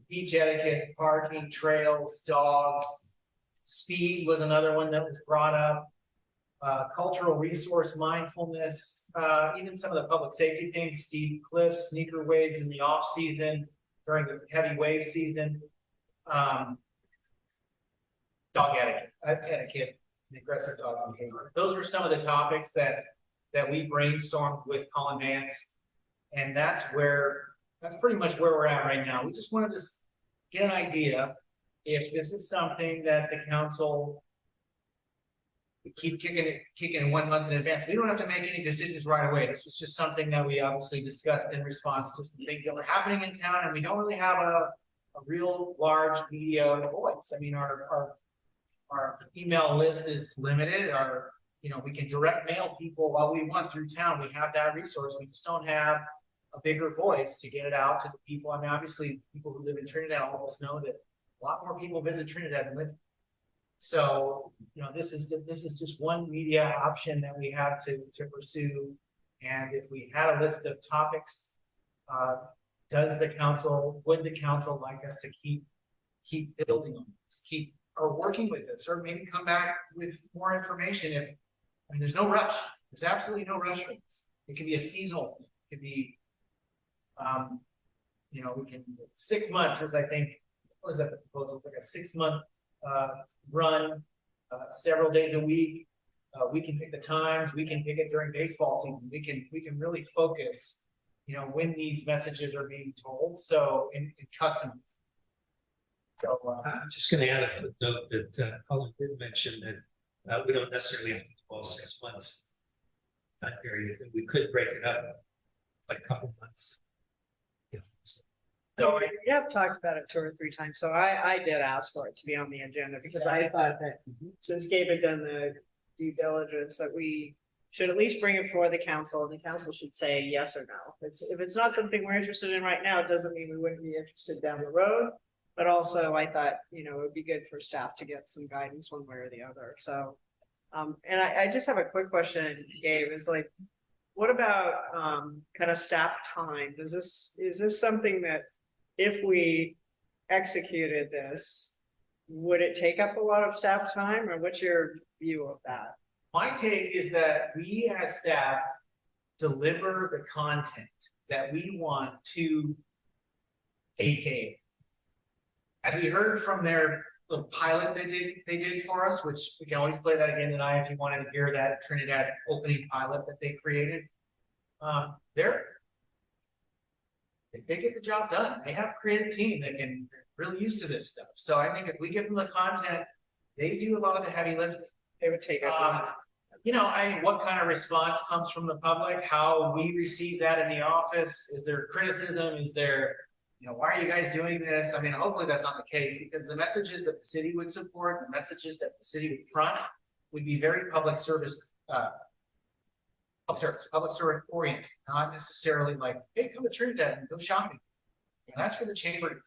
beach etiquette, parking, trails, dogs, speed was another one that was brought up. Cultural resource mindfulness, even some of the public safety things, steep cliffs, sneaker waves in the off season, during the heavy wave season, dog etiquette, and aggressive dog behavior. Those were some of the topics that we brainstormed with Colin Vance, and that's pretty much where we're at right now. We just wanted to get an idea if this is something that the council keep kicking 1 month in advance. We don't have to make any decisions right away. This was just something that we obviously discussed in response to some things that were happening in town, and we don't really have a real large media voice. I mean, our email list is limited. We can direct mail people while we want through town. We have that resource. We just don't have a bigger voice to get it out to the people. I mean, obviously, people who live in Trinidad, all of us know that a lot more people visit Trinidad than live. So, this is just one media option that we have to pursue. And if we had a list of topics, would the council like us to keep building on this, or working with this, or maybe come back with more information? There's no rush. There's absolutely no rush for this. It could be a seasonal thing. It could be, we can 6 months, as I think, what was that the proposal? Like a 6-month run, several days a week. We can pick the times. We can pick it during baseball season. We can really focus, when these messages are being told. So in customers. So I'm just going to add a footnote that Colin did mention that we don't necessarily have to do all 6 months time period. We could break it up like a couple months. So we have talked about it 2 or 3 times. So I did ask for it to be on the agenda, because I thought that since Gabe had done the due diligence, that we should at least bring it before the council, and the council should say yes or no. If it's not something we're interested in right now, it doesn't mean we wouldn't be interested down the road. But also I thought, it would be good for staff to get some guidance one way or the other. So, and I just have a quick question, Gabe, is like, what about kind of staff time? Is this something that, if we executed this, would it take up a lot of staff time, or what's your view of that? my take is that we as staff deliver the content that we want to AK. As we heard from their little pilot they did for us, which we can always play that again tonight if you wanted to hear that Trinidad opening pilot that they created. They get the job done. They have a creative team that can really used to this stuff. So I think if we give them the content, they do a lot of the heavy lifting. They would take it. You know, what kind of response comes from the public? How we receive that in the office? Is there criticism? Is there, you know, why are you guys doing this? I mean, hopefully that's not the case, because the messages that the city would support, the messages that the city would front would be very public service public service oriented, not necessarily like, hey, come to Trinidad and go shopping. And that's for the chamber.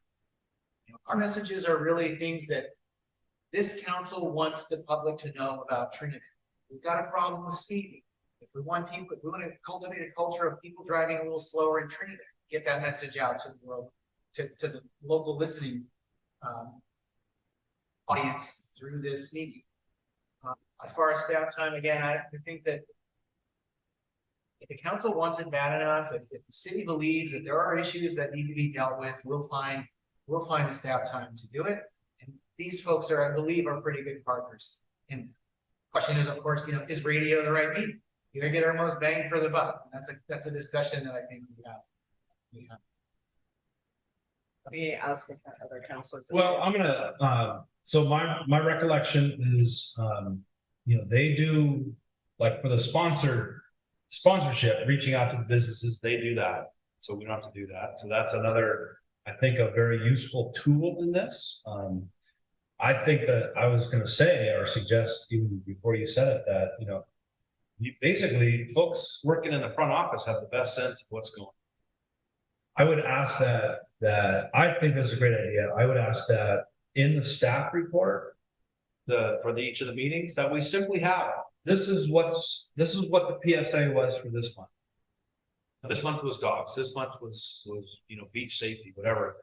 You know, our messages are really things that this council wants the public to know about Trinidad. We've got a problem with speeding. If we want people, if we want to cultivate a culture of people driving a little slower in Trinidad, get that message out to the world, to the local listening audience through this meeting. As far as staff time, again, I think that if the council wants it bad enough, if the city believes that there are issues that need to be dealt with, we'll find the staff time to do it. And these folks are, I believe, are pretty good partners. And the question is, of course, you know, is radio the right medium? You're gonna get our most bang for the buck. And that's a discussion that I think we have. Let me ask the other councilors. Well, I'm gonna, so my recollection is, you know, they do, like for the sponsorship, reaching out to the businesses, they do that. So we don't have to do that. So that's another, I think, a very useful tool in this. I think that I was gonna say or suggest even before you said it, that, you know, basically folks working in the front office have the best sense of what's going on. I would ask that I think this is a great idea. I would ask that in the staff report, for each of the meetings, that we simply have, this is what the PSA was for this month. This month was dogs. This month was, you know, beach safety, whatever.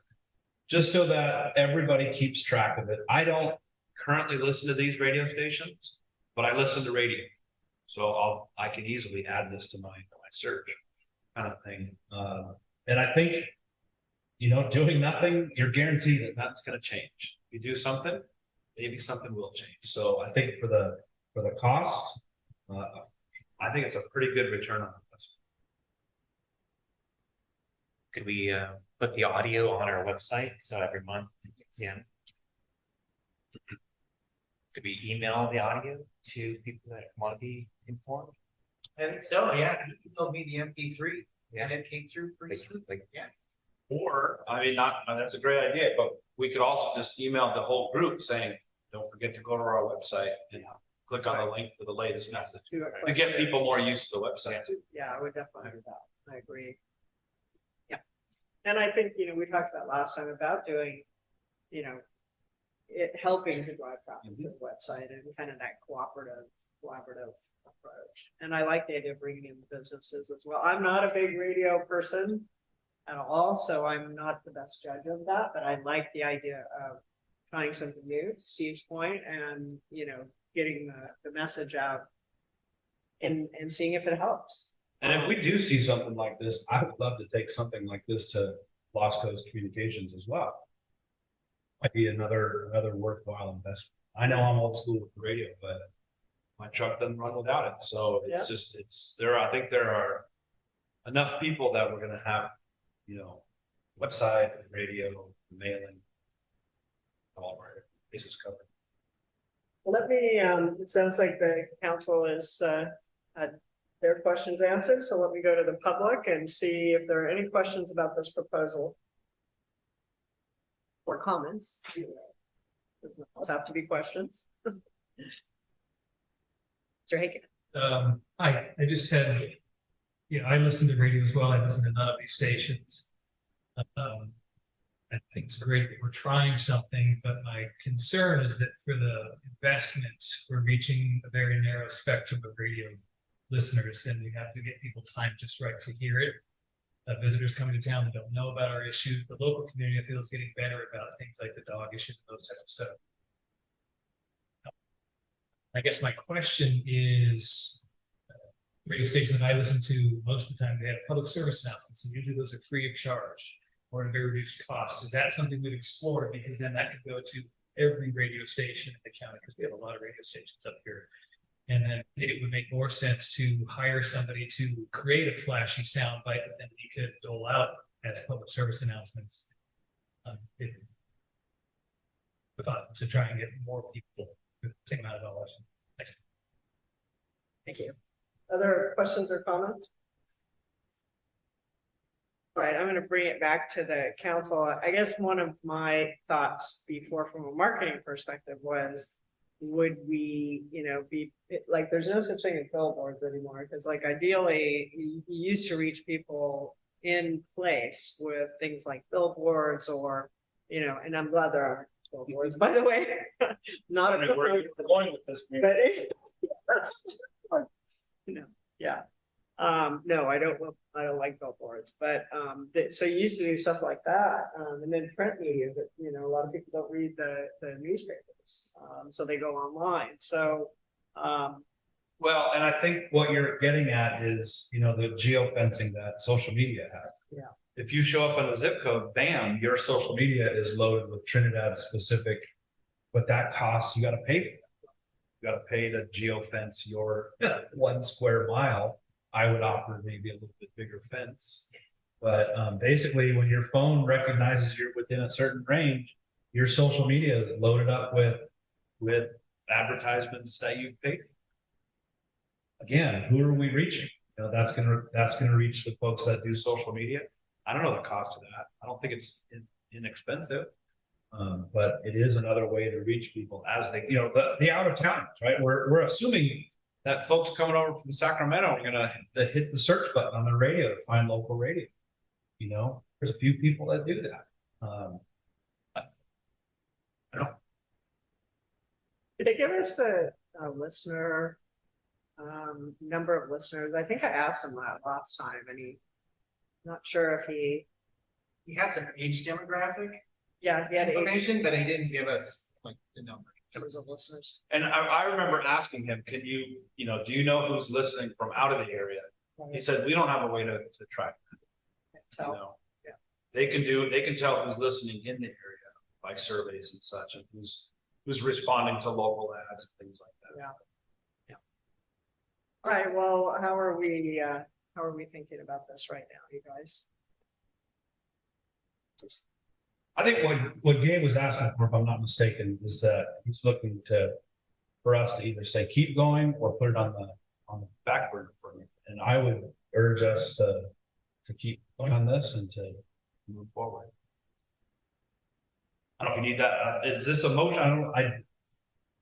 Just so that everybody keeps track of it. I don't currently listen to these radio stations, but I listen to radio. So I can easily add this to my search kind of thing. And I think, you know, doing nothing, you're guaranteed that that's going to change. If you do something, maybe something will change. So I think for the cost, I think it's a pretty good return on investment. Could we put the audio on our website? So every month, yeah. Could we email the audio to people that want to be informed? I think so, yeah. You told me the MP3, and it came through pretty smooth. Yeah. Or, I mean, that's a great idea, but we could also just email the whole group saying, don't forget to go to our website and click on the link for the latest message. To get people more used to the website too. Yeah, I would definitely do that. I agree. Yeah. And I think, you know, we talked about last time about doing, you know, it helping to drive traffic to the website and kind of that collaborative approach. And I like the idea of bringing in the businesses as well. I'm not a big radio person at all, so I'm not the best judge of that, but I like the idea of trying something new, to Steve's point, and, you know, getting the message out and seeing if it helps. And if we do see something like this, I would love to take something like this to Lost Coast Communications as well. Might be another worthwhile investment. I know I'm old school with the radio, but my truck doesn't run without it. So it's I think there are enough people that we're gonna have, you know, website, radio, mailing, all of our bases covered. Let me, it sounds like the council is had their questions answered, so let me go to the public and see if there are any questions about this proposal. Or comments. Those have to be questions. Mr. Hagan. I just had, you know, I listen to radio as well. I listen to none of these stations. I think it's great that we're trying something, but my concern is that for the investments, we're reaching a very narrow spectrum of radio listeners, and we have to get people time just right to hear it. Visitors coming to town that don't know about our issues. The local community, I feel, is getting better about things like the dog issues and those types of stuff. I guess my question is, radio station that I listen to most of the time, they have public service announcements, and usually those are free of charge or at a very reduced cost. Is that something we've explored? Because then that could go to every radio station in the county, because we have a lot of radio stations up here. And then it would make more sense to hire somebody to create a flashy sound bite that then we could dole out as public service announcements. If to try and get more people with the same amount of dollars. Thanks. Thank you. Other questions or comments? All right, I'm going to bring it back to the council. I guess one of my thoughts before, from a marketing perspective, was would we, be, like, there's no such thing as billboards anymore, because like ideally, you used to reach people in place with things like billboards or, and I'm glad there are billboards, by the way. Not I mean, we're going with this. but yeah. No, I don't like billboards, but, so you used to do stuff like that. And then print media, but, a lot of people don't read the newspapers. So they go online. So, Well, and I think what you're getting at is, the geofencing that social media has. Yeah. If you show up on a zip code, bam, your social media is loaded with Trinidad specific, but that costs, you got to pay for that. You got to pay to geofence your 1 square mile. I would offer maybe a little bit bigger fence. But basically, when your phone recognizes you're within a certain range, your social media is loaded up with advertisements that you paid for. Again, who are we reaching? That's gonna reach the folks that do social media. I don't know the cost of that. I don't think it's inexpensive, but it is another way to reach people as they, the out of towners, right? We're assuming that folks coming over from Sacramento are gonna hit the search button on their radio to find local radio. There's a few people that do that. I don't. Did they give us the listener number of listeners? I think I asked him that last time, and not sure if he had some age demographic yeah, he had information, but he didn't give us like the number. numbers of listeners. And I remember asking him, can you, do you know who's listening from out of the area? He said, we don't have a way to track that. Yeah. They can tell who's listening in the area by surveys and such, and who's responding to local ads and things like that. Yeah. All right, well, how are we thinking about this right now, you guys? I think what Gabe was asking for, if I'm not mistaken, is that he's looking for us to either say keep going or put it on the back burner for me. And I would urge us to keep going on this and to move forward. I don't know if you need that. Is this a motion? I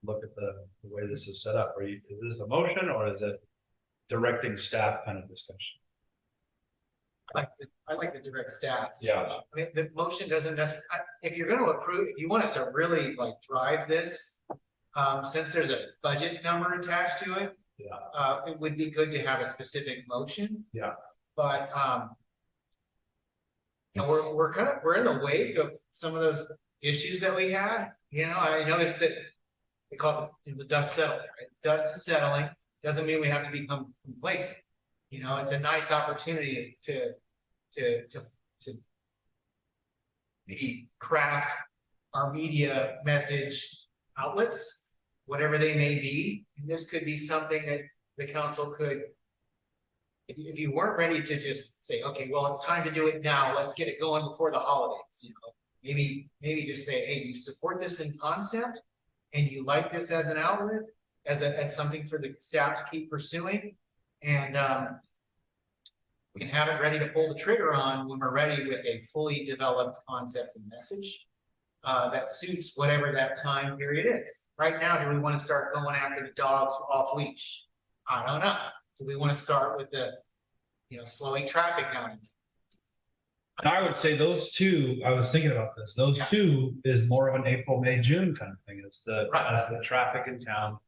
look at the way this is set up. Is this a motion or is it directing staff kind of discussion? I like the direct staff. Yeah. I mean, the motion doesn't necessarily, if you're gonna approve, if you want us to really like drive this, since there's a budget number attached to it. Yeah. It would be good to have a specific motion. Yeah. But, we're in the wake of some of those issues that we had. I noticed that they call it the dust settling, right? Dust is settling, doesn't mean we have to become complacent. It's a nice opportunity to maybe craft our media message outlets, whatever they may be. And this could be something that the council could, if you weren't ready to just say, okay, well, it's time to do it now, let's get it going before the holidays, maybe just say, hey, you support this in concept and you like this as an outlet, as something for the staff to keep pursuing. And we can have it ready to pull the trigger on when we're ready with a fully developed concept and message that suits whatever that time period is. Right now, do we want to start going after the dogs off leash? I don't know. Do we want to start with the, slowing traffic down? And I would say those two, I was thinking about this, those two is more of an April, May, June kind of thing. It's as the traffic in town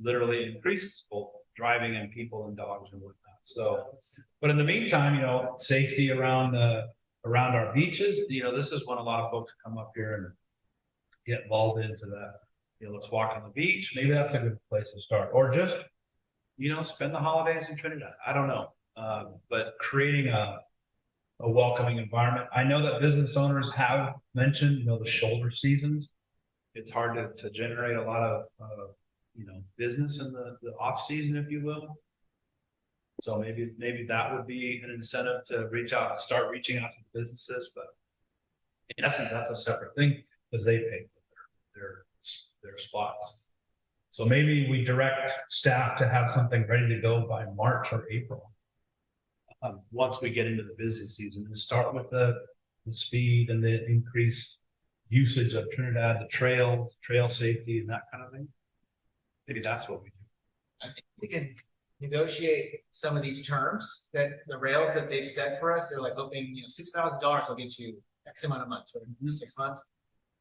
literally increases, both driving and people and dogs and whatnot. So, but in the meantime, safety around our beaches, this is when a lot of folks come up here and get involved into that. Let's walk on the beach. Maybe that's a good place to start, or just, spend the holidays in Trinidad. I don't know, but creating a welcoming environment. I know that business owners have mentioned, the shoulder seasons. It's hard to generate a lot of, business in the off season, if you will. So maybe that would be an incentive to start reaching out to the businesses, but in essence, that's a separate thing because they pay for their spots. So maybe we direct staff to have something ready to go by March or April. Once we get into the busy season, and start with the speed and the increased usage of Trinidad, the trail safety and that kind of thing. Maybe that's what we do. I think we can negotiate some of these terms that the rails that they've set for us, they're like hoping, $6,000 will get you X amount of months, whatever, 6 months.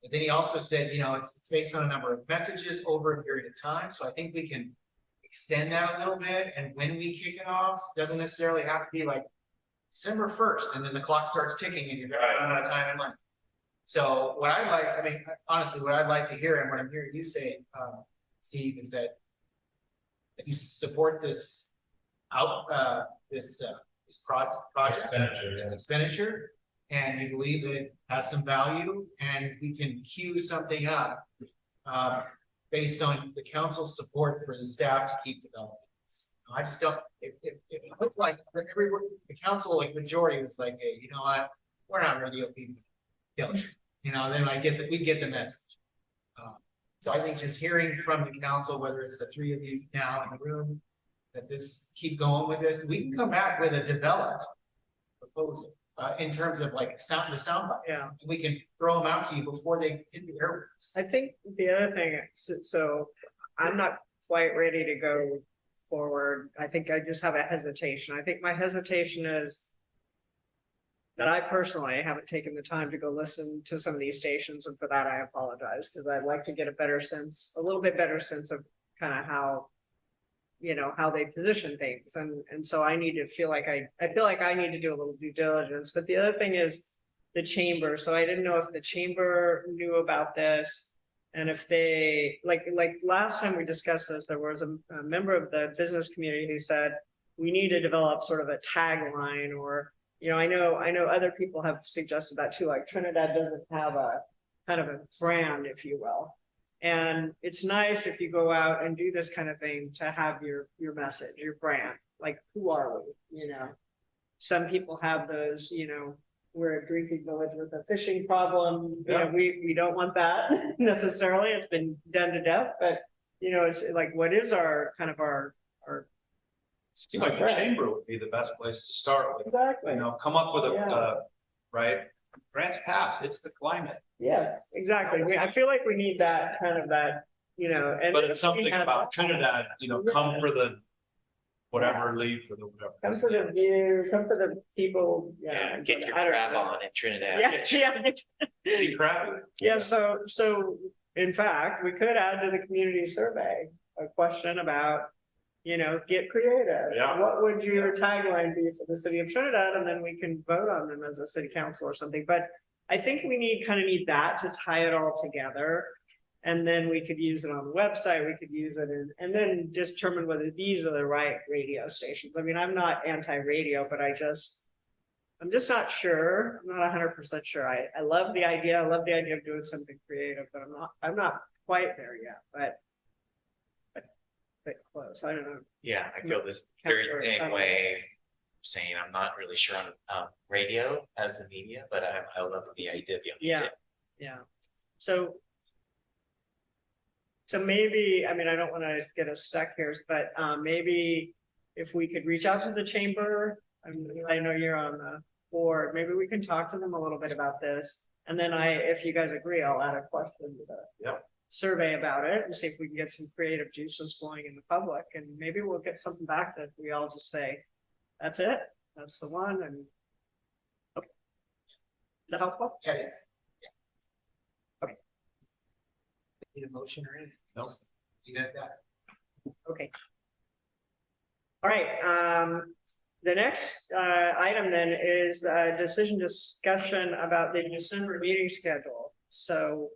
But then he also said, it's based on a number of messages over a period of time. So I think we can extend that a little bit. And when we kick it off, doesn't necessarily have to be like December 1st, and then the clock starts ticking and you're gonna run out of time and money. So what I like, honestly, what I'd like to hear and what I'm hearing you say, Steve, is that you support this this project expenditure, and you believe that it has some value, and we can queue something up based on the council's support for the staff to keep developing this. I just don't. If it looks like the council, like majority, was like, hey, you know what, we're not radio people, then we get the message. So I think just hearing from the council, whether it's the three of you now in the room, that keep going with this, we can come back with a developed proposal in terms of like the sound bites. Yeah. We can throw them out to you before they hit the airwaves. I think the other thing, so I'm not quite ready to go forward. I think I just have a hesitation. I think my hesitation is that I personally haven't taken the time to go listen to some of these stations, and for that I apologize, because I'd like to get a little bit better sense of kind of how they position things, and so I need to feel like I feel like I need to do a little due diligence. But the other thing is the chamber. So I didn't know if the chamber knew about this, and if they like last time we discussed this, there was a member of the business community who said we need to develop sort of a tagline, or I know other people have suggested that too, like Trinidad doesn't have a kind of a brand, if you will. And it's nice if you go out and do this kind of thing to have your message, your brand, like who are we? Some people have those, we're a drinking village with a fishing problem. Yeah. We don't want that necessarily. It's been done to death, but it's like, what is our Seems like the chamber would be the best place to start with. exactly. Come up with Yeah. right? Grants pass, it's the climate. Yes, exactly. I feel like we need that kind of and But it's something we had- about Trinidad, come for the whatever, leave for the whatever. Come for the view, come for the people. Yeah, get your I don't crab know. on in Trinidad. Yeah. Be crabby. Yeah, so in fact, we could add to the community survey a question about, get creative. Yeah. What would your tagline be for the city of Trinidad? And then we can vote on them as a city council or something. But I think we need that to tie it all together. And then we could use it on the website, we could use it and then determine whether these are the right radio stations. I'm not anti-radio, but I'm just not sure. I'm not 100% sure. I love the idea. I love the idea of doing something creative, but I'm not quite there yet, but close. I don't know. Yeah, I feel this very Councilor, same way, saying I'm not really sure on radio as the media, but I love the idea of the media. Yeah. So maybe, I don't want to get us stuck here, but maybe if we could reach out to the chamber, I know you're on the board, maybe we can talk to them a little bit about this. And then if you guys agree, I'll add a question to the survey about it and see if we can get some creative juices flowing in the public, and maybe we'll get something back that we all just say, that's it, that's the one. And okay. Is that helpful? Yeah, it is. Okay. Need a motion or anything else? You got that? Okay. All right. The next item then is a decision discussion about the December meeting schedule. So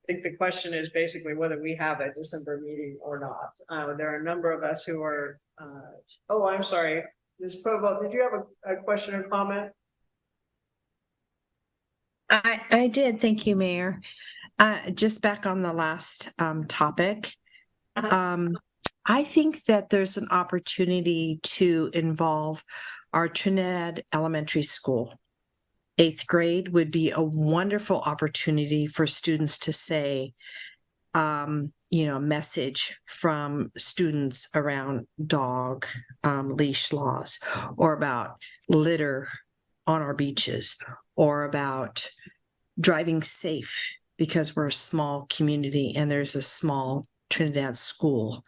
I think the question is basically whether we have a December meeting or not. There are a number of us who are, I'm sorry, Ms. Provo, did you have a question or comment? I did. Thank you, Mayor. Just back on the last topic. I think that there's an opportunity to involve our Trinidad Elementary School. 8th grade would be a wonderful opportunity for students to say, message from students around dog leash laws, or about litter on our beaches, or about driving safe, because we're a small community and there's a small Trinidad school.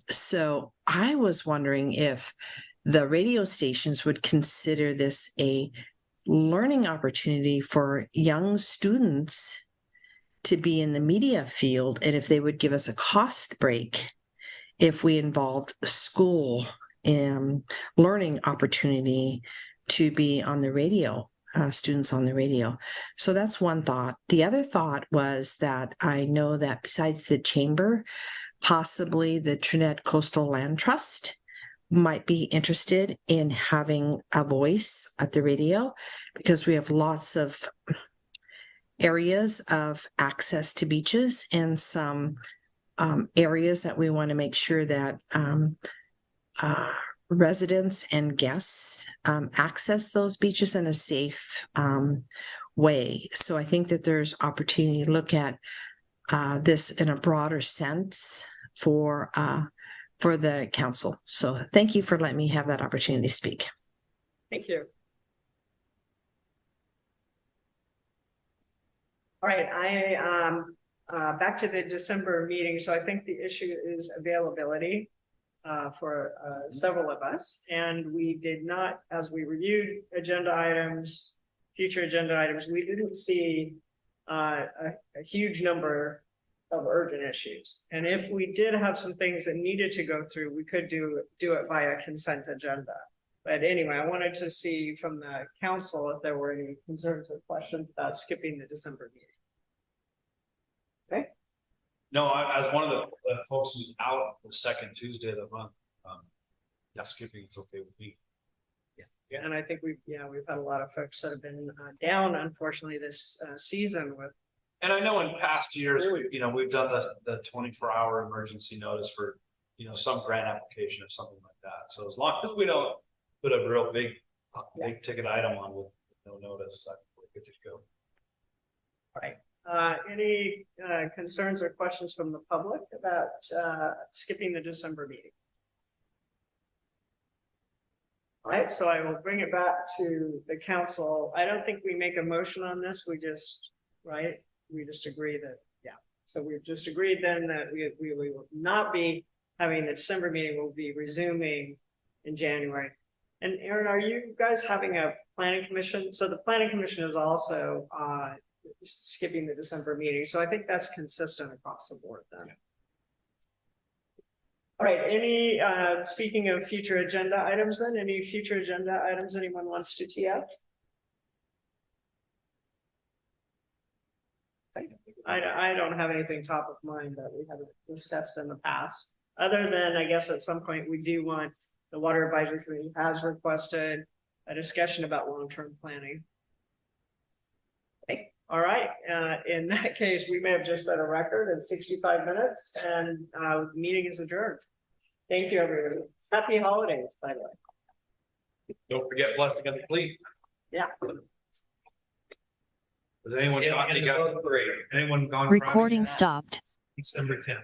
So I was wondering if the radio stations would consider this a learning opportunity for young students to be in the media field, and if they would give us a cost break if we involved school learning opportunity to be on the radio, students on the radio. So that's one thought. The other thought was that I know that besides the chamber, possibly the Trinidad Coastal Land Trust might be interested in having a voice at the radio, because we have lots of areas of access to beaches and some areas that we want to make sure that residents and guests access those beaches in a safe way. So I think that there's opportunity to look at this in a broader sense for the council. So thank you for letting me have that opportunity to speak. Thank you. All right, back to the December meeting. So I think the issue is availability for several of us. And we did not, as we reviewed agenda items, future agenda items, we didn't see a huge number of urgent issues. And if we did have some things that needed to go through, we could do it via consent agenda. But anyway, I wanted to see from the council if there were any concerns or questions about skipping the December meeting. Okay. No, as one of the folks who's out the second Tuesday of the month, skipping it's okay with me. Yeah, and I think we've had a lot of folks that have been down, unfortunately, this season with. And I know in past years, we've done the 24-hour emergency notice for, some grant application or something like that. So as long as we don't put a real big ticket item on with no notice, we're good to go. All right. Any concerns or questions from the public about skipping the December meeting? All right, so I will bring it back to the council. I don't think we make a motion on this. We just agree that, So we've just agreed then that we will not be having the December meeting. We'll be resuming in January. And Aaron, are you guys having a planning commission? So the planning commission is also skipping the December meeting. So I think that's consistent across the board then. Yeah. All right, any, speaking of future agenda items then, any future agenda items anyone wants to tee up? I don't have anything top of mind that we haven't discussed in the past, other than I guess at some point we do want, the Water Advisory Committee has requested a discussion about long-term planning. Okay. All right, in that case, we may have just set a record in 65 minutes and the meeting is adjourned. Thank you, everybody. Happy holidays, by the way. Don't forget blessing of the fleet. Yeah. Has anyone gone? Anyone gone? Recording stopped. December 10th.